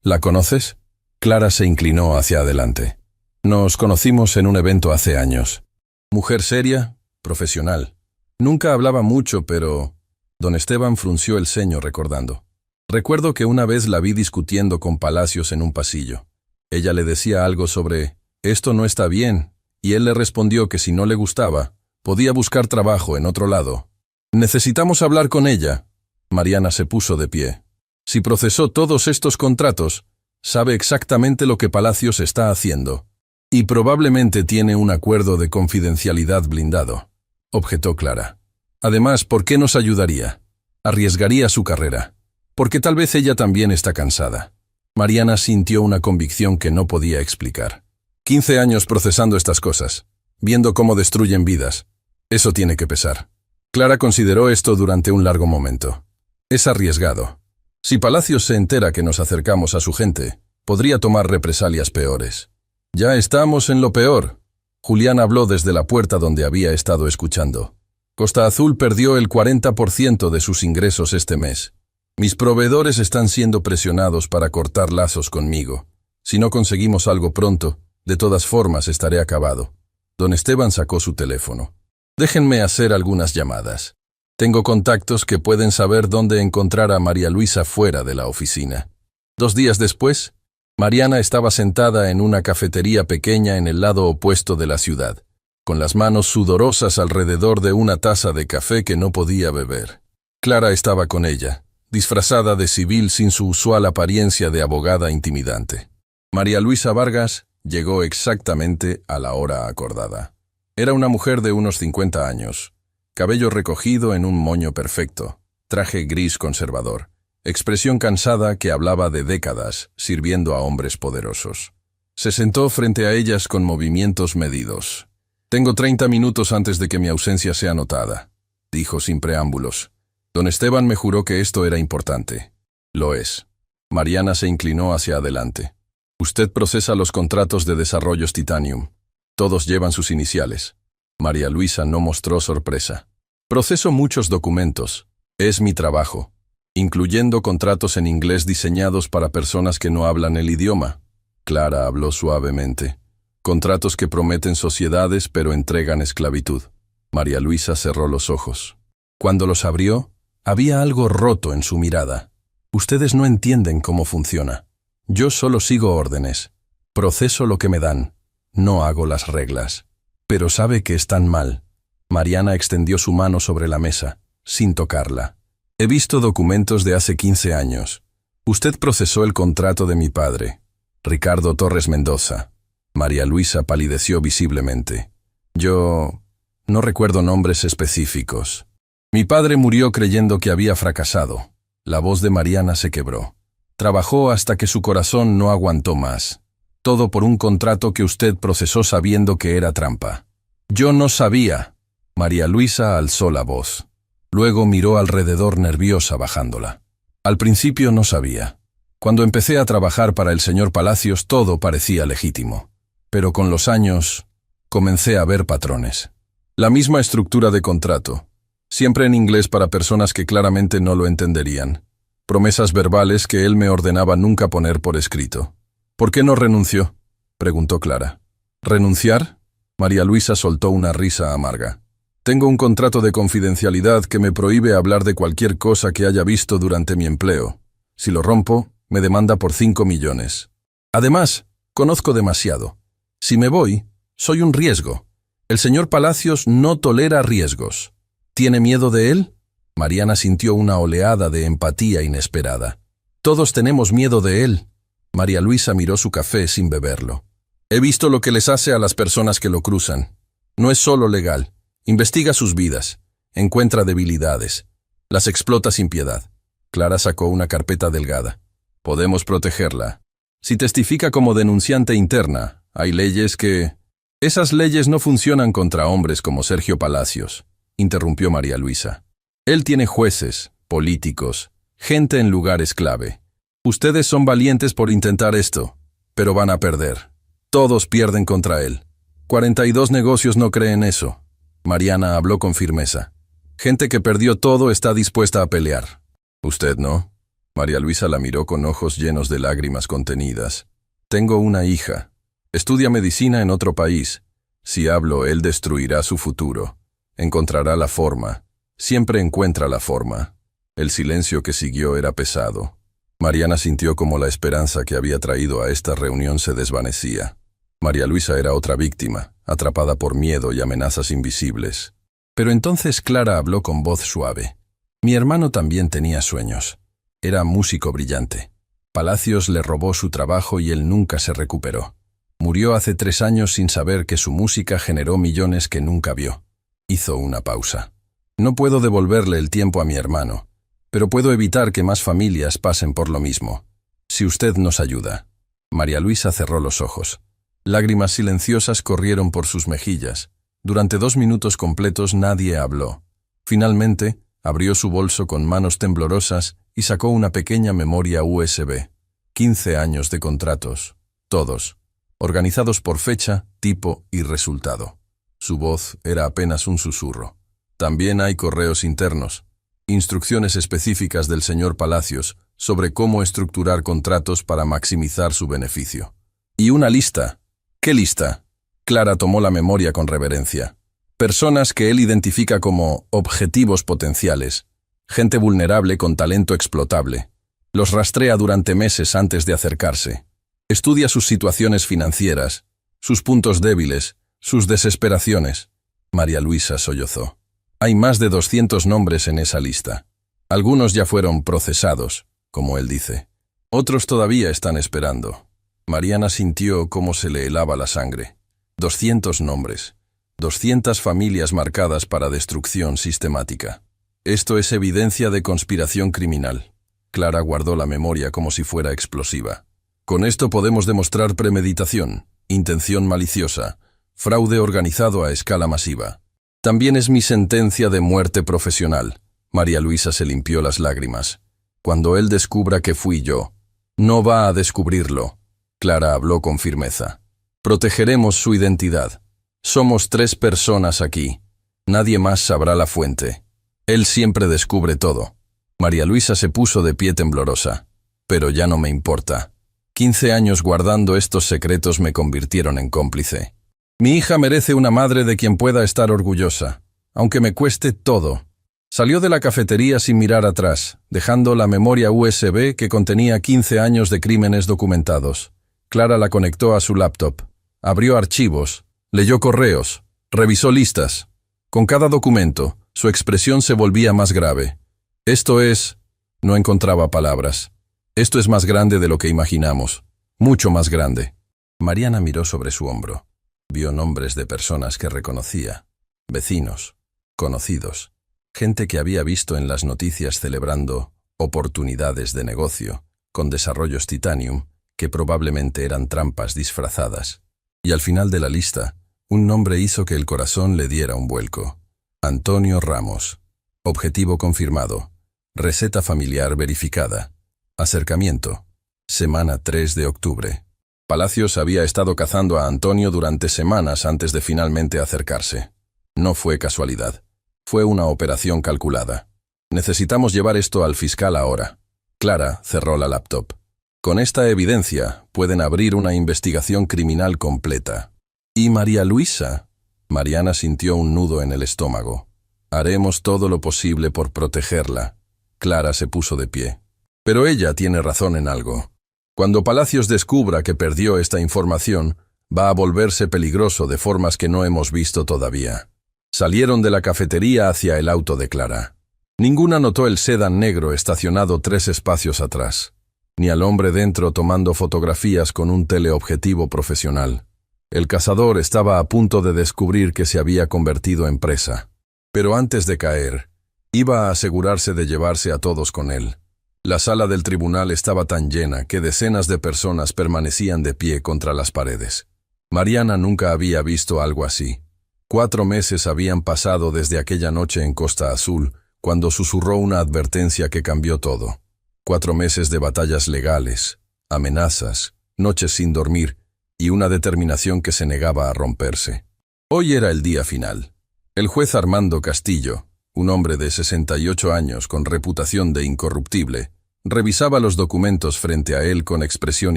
¿La conoces? Clara se inclinó hacia adelante. Nos conocimos en un evento hace años. Mujer seria, profesional. Nunca hablaba mucho, pero... Don Esteban frunció el ceño recordando. Recuerdo que una vez la vi discutiendo con Palacios en un pasillo. Ella le decía algo sobre, esto no está bien, y él le respondió que si no le gustaba, podía buscar trabajo en otro lado. Necesitamos hablar con ella. Mariana se puso de pie. Si procesó todos estos contratos, sabe exactamente lo que Palacios está haciendo. Y probablemente tiene un acuerdo de confidencialidad blindado, objetó Clara. Además, ¿por qué nos ayudaría? Arriesgaría su carrera. Porque tal vez ella también está cansada. Mariana sintió una convicción que no podía explicar. 15 años procesando estas cosas, viendo cómo destruyen vidas. Eso tiene que pesar. Clara consideró esto durante un largo momento. Es arriesgado. Si Palacios se entera que nos acercamos a su gente, podría tomar represalias peores. Ya estamos en lo peor. Julián habló desde la puerta donde había estado escuchando. Costa Azul perdió el 40% de sus ingresos este mes. Mis proveedores están siendo presionados para cortar lazos conmigo. Si no conseguimos algo pronto, de todas formas estaré acabado. Don Esteban sacó su teléfono. Déjenme hacer algunas llamadas. Tengo contactos que pueden saber dónde encontrar a María Luisa fuera de la oficina. 2 días después, Mariana estaba sentada en una cafetería pequeña en el lado opuesto de la ciudad, con las manos sudorosas alrededor de una taza de café que no podía beber. Clara estaba con ella, disfrazada de civil sin su usual apariencia de abogada intimidante. María Luisa Vargas llegó exactamente a la hora acordada. Era una mujer de unos 50 años, cabello recogido en un moño perfecto, traje gris conservador, expresión cansada que hablaba de décadas sirviendo a hombres poderosos. Se sentó frente a ellas con movimientos medidos. «Tengo 30 minutos antes de que mi ausencia sea notada», dijo sin preámbulos. Don Esteban me juró que esto era importante. Lo es. Mariana se inclinó hacia adelante. Usted procesa los contratos de Desarrollos Titanium. Todos llevan sus iniciales. María Luisa no mostró sorpresa. Proceso muchos documentos. Es mi trabajo. Incluyendo contratos en inglés diseñados para personas que no hablan el idioma. Clara habló suavemente. Contratos que prometen sociedades pero entregan esclavitud. María Luisa cerró los ojos. Cuando los abrió, había algo roto en su mirada. Ustedes no entienden cómo funciona. Yo solo sigo órdenes. Proceso lo que me dan. No hago las reglas. Pero sabe que están mal. Mariana extendió su mano sobre la mesa, sin tocarla. He visto documentos de hace 15 años. Usted procesó el contrato de mi padre, Ricardo Torres Mendoza. María Luisa palideció visiblemente. Yo no recuerdo nombres específicos. Mi padre murió creyendo que había fracasado. La voz de Mariana se quebró. Trabajó hasta que su corazón no aguantó más. Todo por un contrato que usted procesó sabiendo que era trampa. Yo no sabía. María Luisa alzó la voz. Luego miró alrededor nerviosa bajándola. Al principio no sabía. Cuando empecé a trabajar para el señor Palacios todo parecía legítimo. Pero con los años comencé a ver patrones. La misma estructura de contrato. Siempre en inglés para personas que claramente no lo entenderían. Promesas verbales que él me ordenaba nunca poner por escrito. ¿Por qué no renunció?, preguntó Clara. ¿Renunciar? María Luisa soltó una risa amarga. Tengo un contrato de confidencialidad que me prohíbe hablar de cualquier cosa que haya visto durante mi empleo. Si lo rompo, me demanda por 5 millones. Además, conozco demasiado. Si me voy, soy un riesgo. El señor Palacios no tolera riesgos. ¿Tiene miedo de él? Mariana sintió una oleada de empatía inesperada. Todos tenemos miedo de él. María Luisa miró su café sin beberlo. He visto lo que les hace a las personas que lo cruzan. No es solo legal. Investiga sus vidas. Encuentra debilidades. Las explota sin piedad. Clara sacó una carpeta delgada. Podemos protegerla. Si testifica como denunciante interna, hay leyes que... Esas leyes no funcionan contra hombres como Sergio Palacios, interrumpió María Luisa. Él tiene jueces, políticos, gente en lugares clave. Ustedes son valientes por intentar esto, pero van a perder. Todos pierden contra él. 42 negocios no creen eso. Mariana habló con firmeza. Gente que perdió todo está dispuesta a pelear. ¿Usted no? María Luisa la miró con ojos llenos de lágrimas contenidas. Tengo una hija. Estudia medicina en otro país. Si hablo, él destruirá su futuro. Encontrará la forma. Siempre encuentra la forma. El silencio que siguió era pesado. Mariana sintió como la esperanza que había traído a esta reunión se desvanecía. María Luisa era otra víctima, atrapada por miedo y amenazas invisibles. Pero entonces Clara habló con voz suave. Mi hermano también tenía sueños. Era músico brillante. Palacios le robó su trabajo y él nunca se recuperó. Murió hace 3 años sin saber que su música generó millones que nunca vio. Hizo una pausa. No puedo devolverle el tiempo a mi hermano, pero puedo evitar que más familias pasen por lo mismo. Si usted nos ayuda. María Luisa cerró los ojos. Lágrimas silenciosas corrieron por sus mejillas. Durante 2 minutos completos nadie habló. Finalmente, abrió su bolso con manos temblorosas y sacó una pequeña memoria USB. 15 años de contratos. Todos. Organizados por fecha, tipo y resultado. Su voz era apenas un susurro. También hay correos internos. Instrucciones específicas del señor Palacios sobre cómo estructurar contratos para maximizar su beneficio. Y una lista. ¿Qué lista? Clara tomó la memoria con reverencia. Personas que él identifica como objetivos potenciales. Gente vulnerable con talento explotable. Los rastrea durante meses antes de acercarse. Estudia sus situaciones financieras, sus puntos débiles, sus desesperaciones. María Luisa sollozó. Hay más de 200 nombres en esa lista. Algunos ya fueron procesados, como él dice. Otros todavía están esperando. Mariana sintió cómo se le helaba la sangre. 200 nombres. 200 familias marcadas para destrucción sistemática. Esto es evidencia de conspiración criminal. Clara guardó la memoria como si fuera explosiva. Con esto podemos demostrar premeditación, intención maliciosa, fraude organizado a escala masiva. También es mi sentencia de muerte profesional. María Luisa se limpió las lágrimas. Cuando él descubra que fui yo. No va a descubrirlo. Clara habló con firmeza. Protegeremos su identidad. Somos 3 personas aquí. Nadie más sabrá la fuente. Él siempre descubre todo. María Luisa se puso de pie temblorosa. Pero ya no me importa. 15 años guardando estos secretos me convirtieron en cómplice. Mi hija merece una madre de quien pueda estar orgullosa, aunque me cueste todo. Salió de la cafetería sin mirar atrás, dejando la memoria USB que contenía 15 años de crímenes documentados. Clara la conectó a su laptop. Abrió archivos, leyó correos, revisó listas. Con cada documento, su expresión se volvía más grave. Esto es... No encontraba palabras. Esto es más grande de lo que imaginamos. Mucho más grande. Mariana miró sobre su hombro. Vio nombres de personas que reconocía. Vecinos, conocidos, gente que había visto en las noticias celebrando oportunidades de negocio con desarrollos Titanium que probablemente eran trampas disfrazadas. Y al final de la lista, un nombre hizo que el corazón le diera un vuelco. Antonio Ramos. Objetivo confirmado. Receta familiar verificada. Acercamiento. Semana 3 de octubre. Palacios había estado cazando a Antonio durante semanas antes de finalmente acercarse. No fue casualidad. Fue una operación calculada. Necesitamos llevar esto al fiscal ahora. Clara cerró la laptop. Con esta evidencia pueden abrir una investigación criminal completa. ¿Y María Luisa? Mariana sintió un nudo en el estómago. Haremos todo lo posible por protegerla. Clara se puso de pie. Pero ella tiene razón en algo. Cuando Palacios descubra que perdió esta información, va a volverse peligroso de formas que no hemos visto todavía. Salieron de la cafetería hacia el auto de Clara. Ninguna notó el sedán negro estacionado 3 espacios atrás, ni al hombre dentro tomando fotografías con un teleobjetivo profesional. El cazador estaba a punto de descubrir que se había convertido en presa. Pero antes de caer, iba a asegurarse de llevarse a todos con él. La sala del tribunal estaba tan llena que decenas de personas permanecían de pie contra las paredes. Mariana nunca había visto algo así. 4 meses habían pasado desde aquella noche en Costa Azul, cuando susurró una advertencia que cambió todo. 4 meses de batallas legales, amenazas, noches sin dormir y una determinación que se negaba a romperse. Hoy era el día final. El juez Armando Castillo, un hombre de 68 años con reputación de incorruptible, revisaba los documentos frente a él con expresión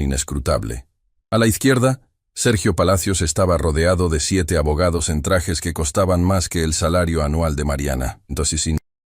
inescrutable. A la izquierda, Sergio Palacios estaba rodeado de 7 abogados en trajes que costaban más que el salario anual de Mariana.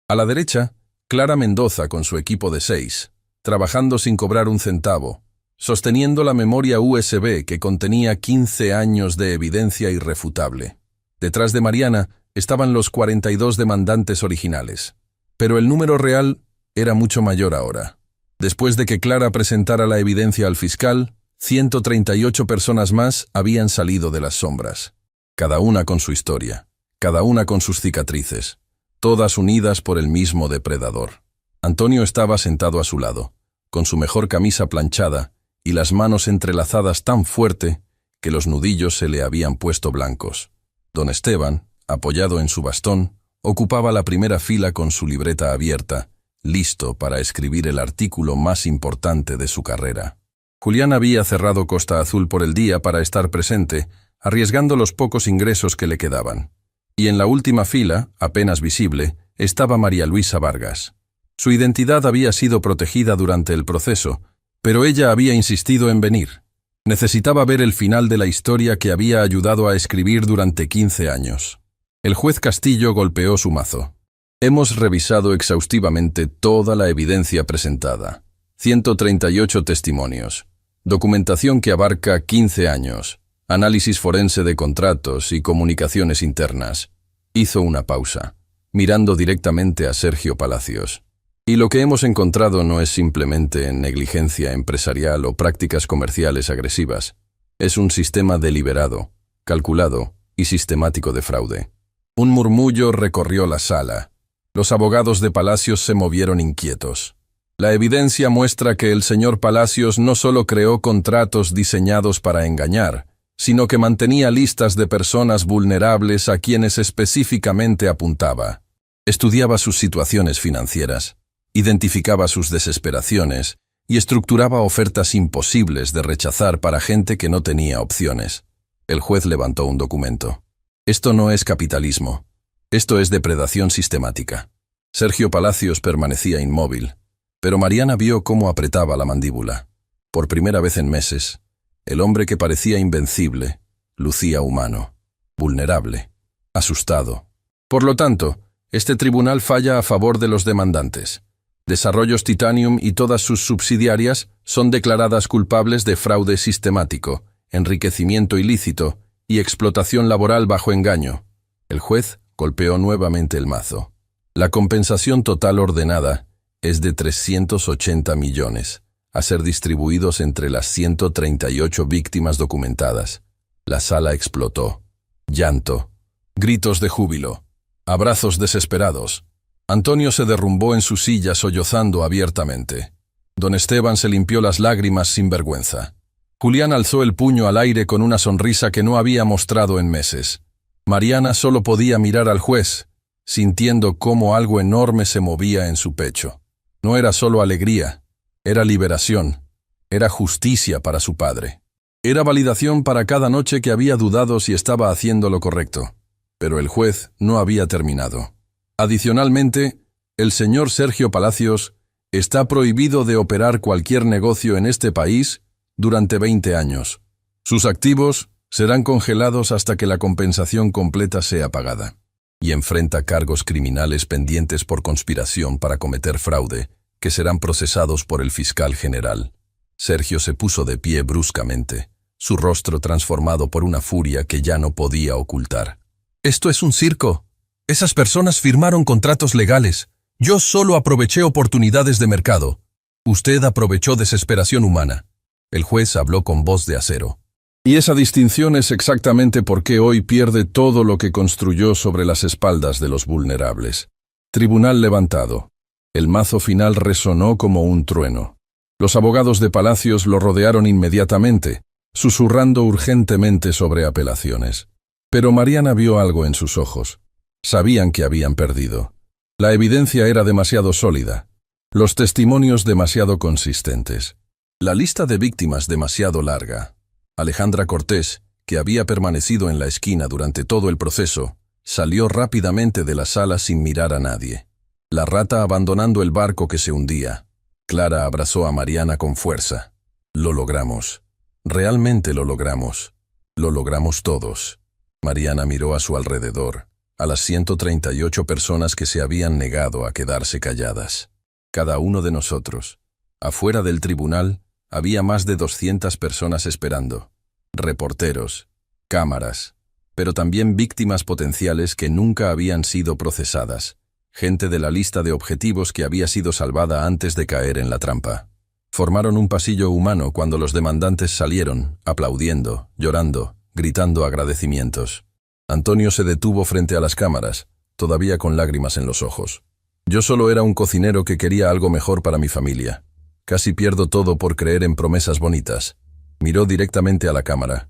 A la derecha, Clara Mendoza con su equipo de 6, trabajando sin cobrar un centavo, sosteniendo la memoria USB que contenía 15 años de evidencia irrefutable. Detrás de Mariana estaban los 42 demandantes originales, pero el número real era mucho mayor ahora. Después de que Clara presentara la evidencia al fiscal, 138 personas más habían salido de las sombras, cada una con su historia, cada una con sus cicatrices, todas unidas por el mismo depredador. Antonio estaba sentado a su lado, con su mejor camisa planchada y las manos entrelazadas tan fuerte que los nudillos se le habían puesto blancos. Don Esteban, apoyado en su bastón, ocupaba la primera fila con su libreta abierta, listo para escribir el artículo más importante de su carrera. Julián había cerrado Costa Azul por el día para estar presente, arriesgando los pocos ingresos que le quedaban. Y en la última fila, apenas visible, estaba María Luisa Vargas. Su identidad había sido protegida durante el proceso, pero ella había insistido en venir. Necesitaba ver el final de la historia que había ayudado a escribir durante 15 años. El juez Castillo golpeó su mazo. Hemos revisado exhaustivamente toda la evidencia presentada. 138 testimonios. Documentación que abarca 15 años. Análisis forense de contratos y comunicaciones internas. Hizo una pausa, mirando directamente a Sergio Palacios. Y lo que hemos encontrado no es simplemente negligencia empresarial o prácticas comerciales agresivas. Es un sistema deliberado, calculado y sistemático de fraude. Un murmullo recorrió la sala. Los abogados de Palacios se movieron inquietos. La evidencia muestra que el señor Palacios no solo creó contratos diseñados para engañar, sino que mantenía listas de personas vulnerables a quienes específicamente apuntaba. Estudiaba sus situaciones financieras, identificaba sus desesperaciones y estructuraba ofertas imposibles de rechazar para gente que no tenía opciones. El juez levantó un documento. Esto no es capitalismo. Esto es depredación sistemática. Sergio Palacios permanecía inmóvil, pero Mariana vio cómo apretaba la mandíbula. Por primera vez en meses, el hombre que parecía invencible lucía humano, vulnerable, asustado. Por lo tanto, este tribunal falla a favor de los demandantes. Desarrollos Titanium y todas sus subsidiarias son declaradas culpables de fraude sistemático, enriquecimiento ilícito y explotación laboral bajo engaño. El juez golpeó nuevamente el mazo. La compensación total ordenada es de 380 millones, a ser distribuidos entre las 138 víctimas documentadas. La sala explotó. Llanto, gritos de júbilo, abrazos desesperados. Antonio se derrumbó en su silla sollozando abiertamente. Don Esteban se limpió las lágrimas sin vergüenza. Julián alzó el puño al aire con una sonrisa que no había mostrado en meses. Mariana solo podía mirar al juez, sintiendo cómo algo enorme se movía en su pecho. No era solo alegría, era liberación, era justicia para su padre. Era validación para cada noche que había dudado si estaba haciendo lo correcto. Pero el juez no había terminado. Adicionalmente, el señor Sergio Palacios está prohibido de operar cualquier negocio en este país durante 20 años. Sus activos serán congelados hasta que la compensación completa sea pagada. Y enfrenta cargos criminales pendientes por conspiración para cometer fraude, que serán procesados por el fiscal general. Sergio se puso de pie bruscamente, su rostro transformado por una furia que ya no podía ocultar. Esto es un circo. Esas personas firmaron contratos legales. Yo solo aproveché oportunidades de mercado. Usted aprovechó desesperación humana. El juez habló con voz de acero. Y esa distinción es exactamente por qué hoy pierde todo lo que construyó sobre las espaldas de los vulnerables. Tribunal levantado. El mazo final resonó como un trueno. Los abogados de Palacios lo rodearon inmediatamente, susurrando urgentemente sobre apelaciones. Pero Mariana vio algo en sus ojos. Sabían que habían perdido. La evidencia era demasiado sólida. Los testimonios demasiado consistentes. La lista de víctimas demasiado larga. Alejandra Cortés, que había permanecido en la esquina durante todo el proceso, salió rápidamente de la sala sin mirar a nadie. La rata abandonando el barco que se hundía. Clara abrazó a Mariana con fuerza. Lo logramos. Realmente lo logramos. Lo logramos todos. Mariana miró a su alrededor, a las 138 personas que se habían negado a quedarse calladas. Cada uno de nosotros. Afuera del tribunal, había más de 200 personas esperando. Reporteros, cámaras, pero también víctimas potenciales que nunca habían sido procesadas. Gente de la lista de objetivos que había sido salvada antes de caer en la trampa. Formaron un pasillo humano cuando los demandantes salieron, aplaudiendo, llorando, gritando agradecimientos. Antonio se detuvo frente a las cámaras, todavía con lágrimas en los ojos. Yo solo era un cocinero que quería algo mejor para mi familia. Casi pierdo todo por creer en promesas bonitas. Miró directamente a la cámara.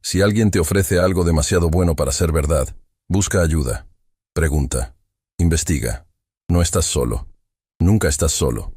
Si alguien te ofrece algo demasiado bueno para ser verdad, busca ayuda. Pregunta. Investiga. No estás solo. Nunca estás solo.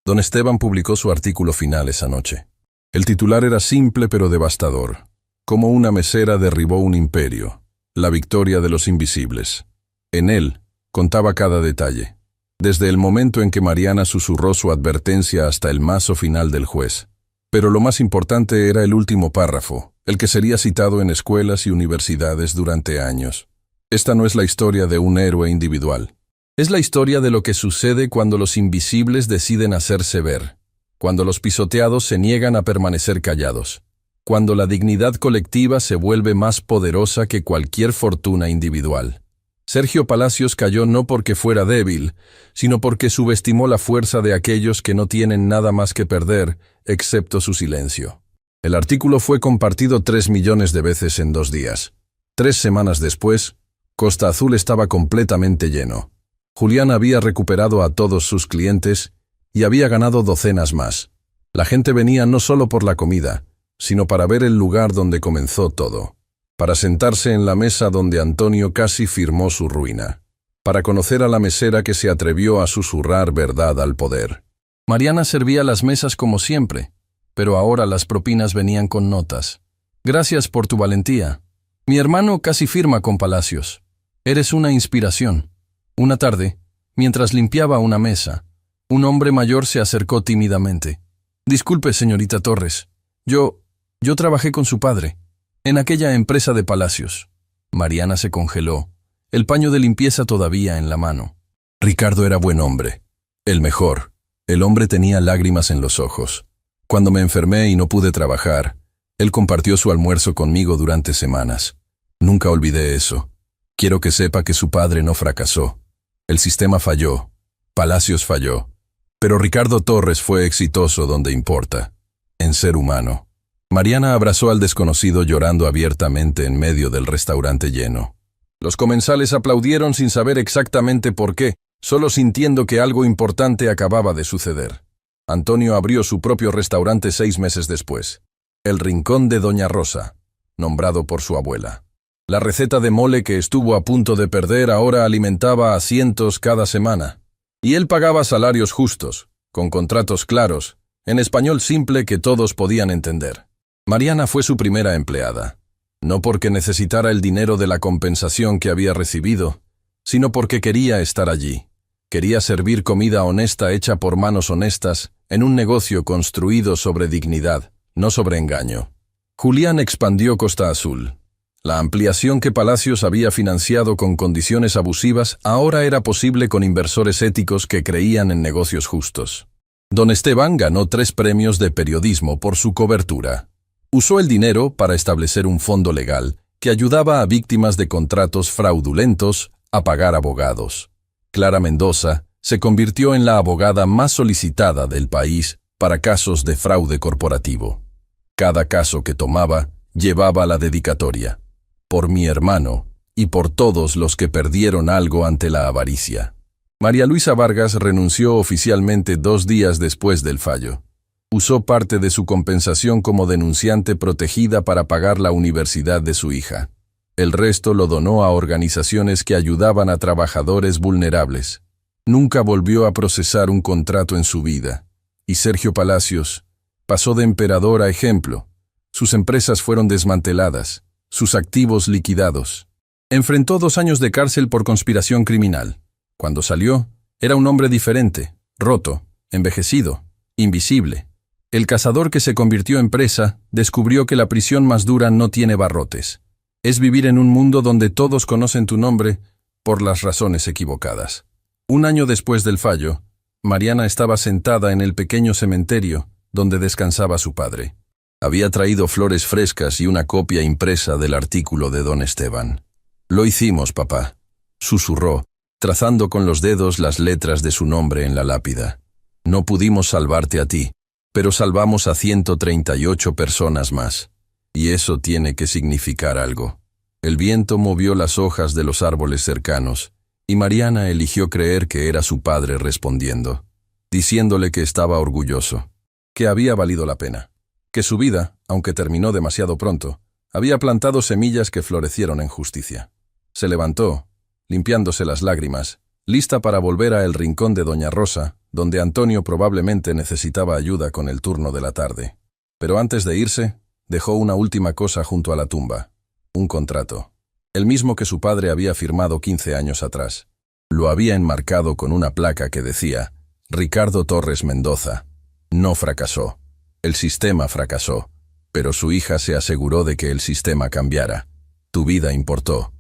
Don Esteban publicó su artículo final esa noche. El titular era simple pero devastador. Cómo una mesera derribó un imperio. La victoria de los invisibles. En él, contaba cada detalle. Desde el momento en que Mariana susurró su advertencia hasta el mazo final del juez. Pero lo más importante era el último párrafo, el que sería citado en escuelas y universidades durante años. Esta no es la historia de un héroe individual. Es la historia de lo que sucede cuando los invisibles deciden hacerse ver, cuando los pisoteados se niegan a permanecer callados, cuando la dignidad colectiva se vuelve más poderosa que cualquier fortuna individual. Sergio Palacios cayó no porque fuera débil, sino porque subestimó la fuerza de aquellos que no tienen nada más que perder, excepto su silencio. El artículo fue compartido 3 millones de veces en 2 días. 3 semanas después, Costa Azul estaba completamente lleno. Julián había recuperado a todos sus clientes y había ganado docenas más. La gente venía no solo por la comida, sino para ver el lugar donde comenzó todo. Para sentarse en la mesa donde Antonio casi firmó su ruina. Para conocer a la mesera que se atrevió a susurrar verdad al poder. Mariana servía las mesas como siempre, pero ahora las propinas venían con notas. Gracias por tu valentía. Mi hermano casi firma con Palacios. Eres una inspiración. Una tarde, mientras limpiaba una mesa, un hombre mayor se acercó tímidamente. Disculpe, señorita Torres. Yo trabajé con su padre, en aquella empresa de Palacios. Mariana se congeló, el paño de limpieza todavía en la mano. Ricardo era buen hombre, el mejor. El hombre tenía lágrimas en los ojos. Cuando me enfermé y no pude trabajar, él compartió su almuerzo conmigo durante semanas. Nunca olvidé eso. Quiero que sepa que su padre no fracasó. El sistema falló. Palacios falló. Pero Ricardo Torres fue exitoso donde importa, en ser humano. Mariana abrazó al desconocido llorando abiertamente en medio del restaurante lleno. Los comensales aplaudieron sin saber exactamente por qué, solo sintiendo que algo importante acababa de suceder. Antonio abrió su propio restaurante 6 meses después. El Rincón de Doña Rosa, nombrado por su abuela. La receta de mole que estuvo a punto de perder ahora alimentaba a cientos cada semana. Y él pagaba salarios justos, con contratos claros, en español simple que todos podían entender. Mariana fue su primera empleada, no porque necesitara el dinero de la compensación que había recibido, sino porque quería estar allí. Quería servir comida honesta hecha por manos honestas en un negocio construido sobre dignidad, no sobre engaño. Julián expandió Costa Azul. La ampliación que Palacios había financiado con condiciones abusivas ahora era posible con inversores éticos que creían en negocios justos. Don Esteban ganó 3 premios de periodismo por su cobertura. Usó el dinero para establecer un fondo legal que ayudaba a víctimas de contratos fraudulentos a pagar abogados. Clara Mendoza se convirtió en la abogada más solicitada del país para casos de fraude corporativo. Cada caso que tomaba llevaba la dedicatoria: por mi hermano y por todos los que perdieron algo ante la avaricia. María Luisa Vargas renunció oficialmente 2 días después del fallo. Usó parte de su compensación como denunciante protegida para pagar la universidad de su hija. El resto lo donó a organizaciones que ayudaban a trabajadores vulnerables. Nunca volvió a procesar un contrato en su vida. Y Sergio Palacios pasó de emperador a ejemplo. Sus empresas fueron desmanteladas, sus activos liquidados. Enfrentó 2 años de cárcel por conspiración criminal. Cuando salió, era un hombre diferente, roto, envejecido, invisible. El cazador que se convirtió en presa descubrió que la prisión más dura no tiene barrotes. Es vivir en un mundo donde todos conocen tu nombre por las razones equivocadas. 1 año después del fallo, Mariana estaba sentada en el pequeño cementerio donde descansaba su padre. Había traído flores frescas y una copia impresa del artículo de don Esteban. «Lo hicimos, papá», susurró, trazando con los dedos las letras de su nombre en la lápida. «No pudimos salvarte a ti, pero salvamos a 138 personas más. Y eso tiene que significar algo». El viento movió las hojas de los árboles cercanos, y Mariana eligió creer que era su padre respondiendo, diciéndole que estaba orgulloso, que había valido la pena, que su vida, aunque terminó demasiado pronto, había plantado semillas que florecieron en justicia. Se levantó, limpiándose las lágrimas, lista para volver a el rincón de Doña Rosa, donde Antonio probablemente necesitaba ayuda con el turno de la tarde. Pero antes de irse, dejó una última cosa junto a la tumba: un contrato, el mismo que su padre había firmado 15 años atrás. Lo había enmarcado con una placa que decía: Ricardo Torres Mendoza. No fracasó. El sistema fracasó, pero su hija se aseguró de que el sistema cambiara. Tu vida importó.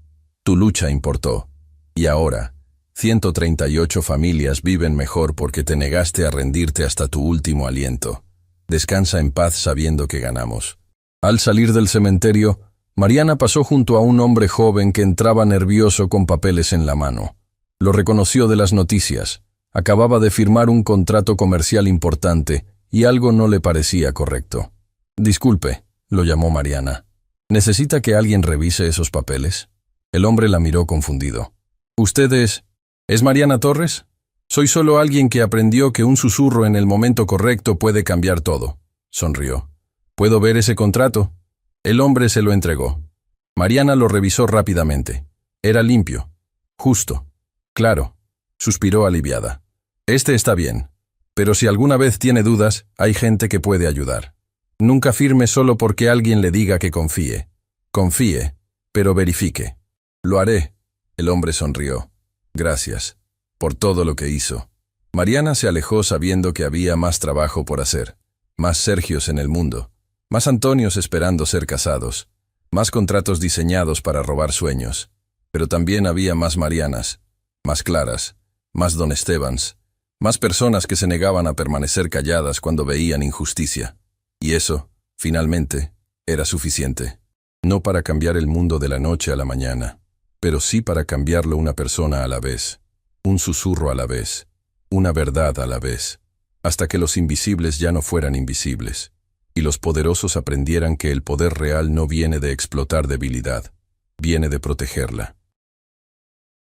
Tu lucha importó. Y ahora, 138 familias viven mejor porque te negaste a rendirte hasta tu último aliento. Descansa en paz sabiendo que ganamos. Al salir del cementerio, Mariana pasó junto a un hombre joven que entraba nervioso con papeles en la mano. Lo reconoció de las noticias. Acababa de firmar un contrato comercial importante y algo no le parecía correcto. «Disculpe», lo llamó Mariana. «¿Necesita que alguien revise esos papeles?» El hombre la miró confundido. «¿Usted es Mariana Torres? Soy solo alguien que aprendió que un susurro en el momento correcto puede cambiar todo», sonrió. «¿Puedo ver ese contrato?» El hombre se lo entregó. Mariana lo revisó rápidamente. Era limpio, justo, claro. Suspiró aliviada. «Este está bien, pero si alguna vez tiene dudas, hay gente que puede ayudar. Nunca firme solo porque alguien le diga que confíe. Confíe, pero verifique». «Lo haré», el hombre sonrió. «Gracias por todo lo que hizo». Mariana se alejó sabiendo que había más trabajo por hacer, más Sergios en el mundo, más Antonios esperando ser casados, más contratos diseñados para robar sueños. Pero también había más Marianas, más Claras, más Don Estebans, más personas que se negaban a permanecer calladas cuando veían injusticia. Y eso, finalmente, era suficiente. No para cambiar el mundo de la noche a la mañana, pero sí para cambiarlo una persona a la vez, un susurro a la vez, una verdad a la vez, hasta que los invisibles ya no fueran invisibles, y los poderosos aprendieran que el poder real no viene de explotar debilidad, viene de protegerla.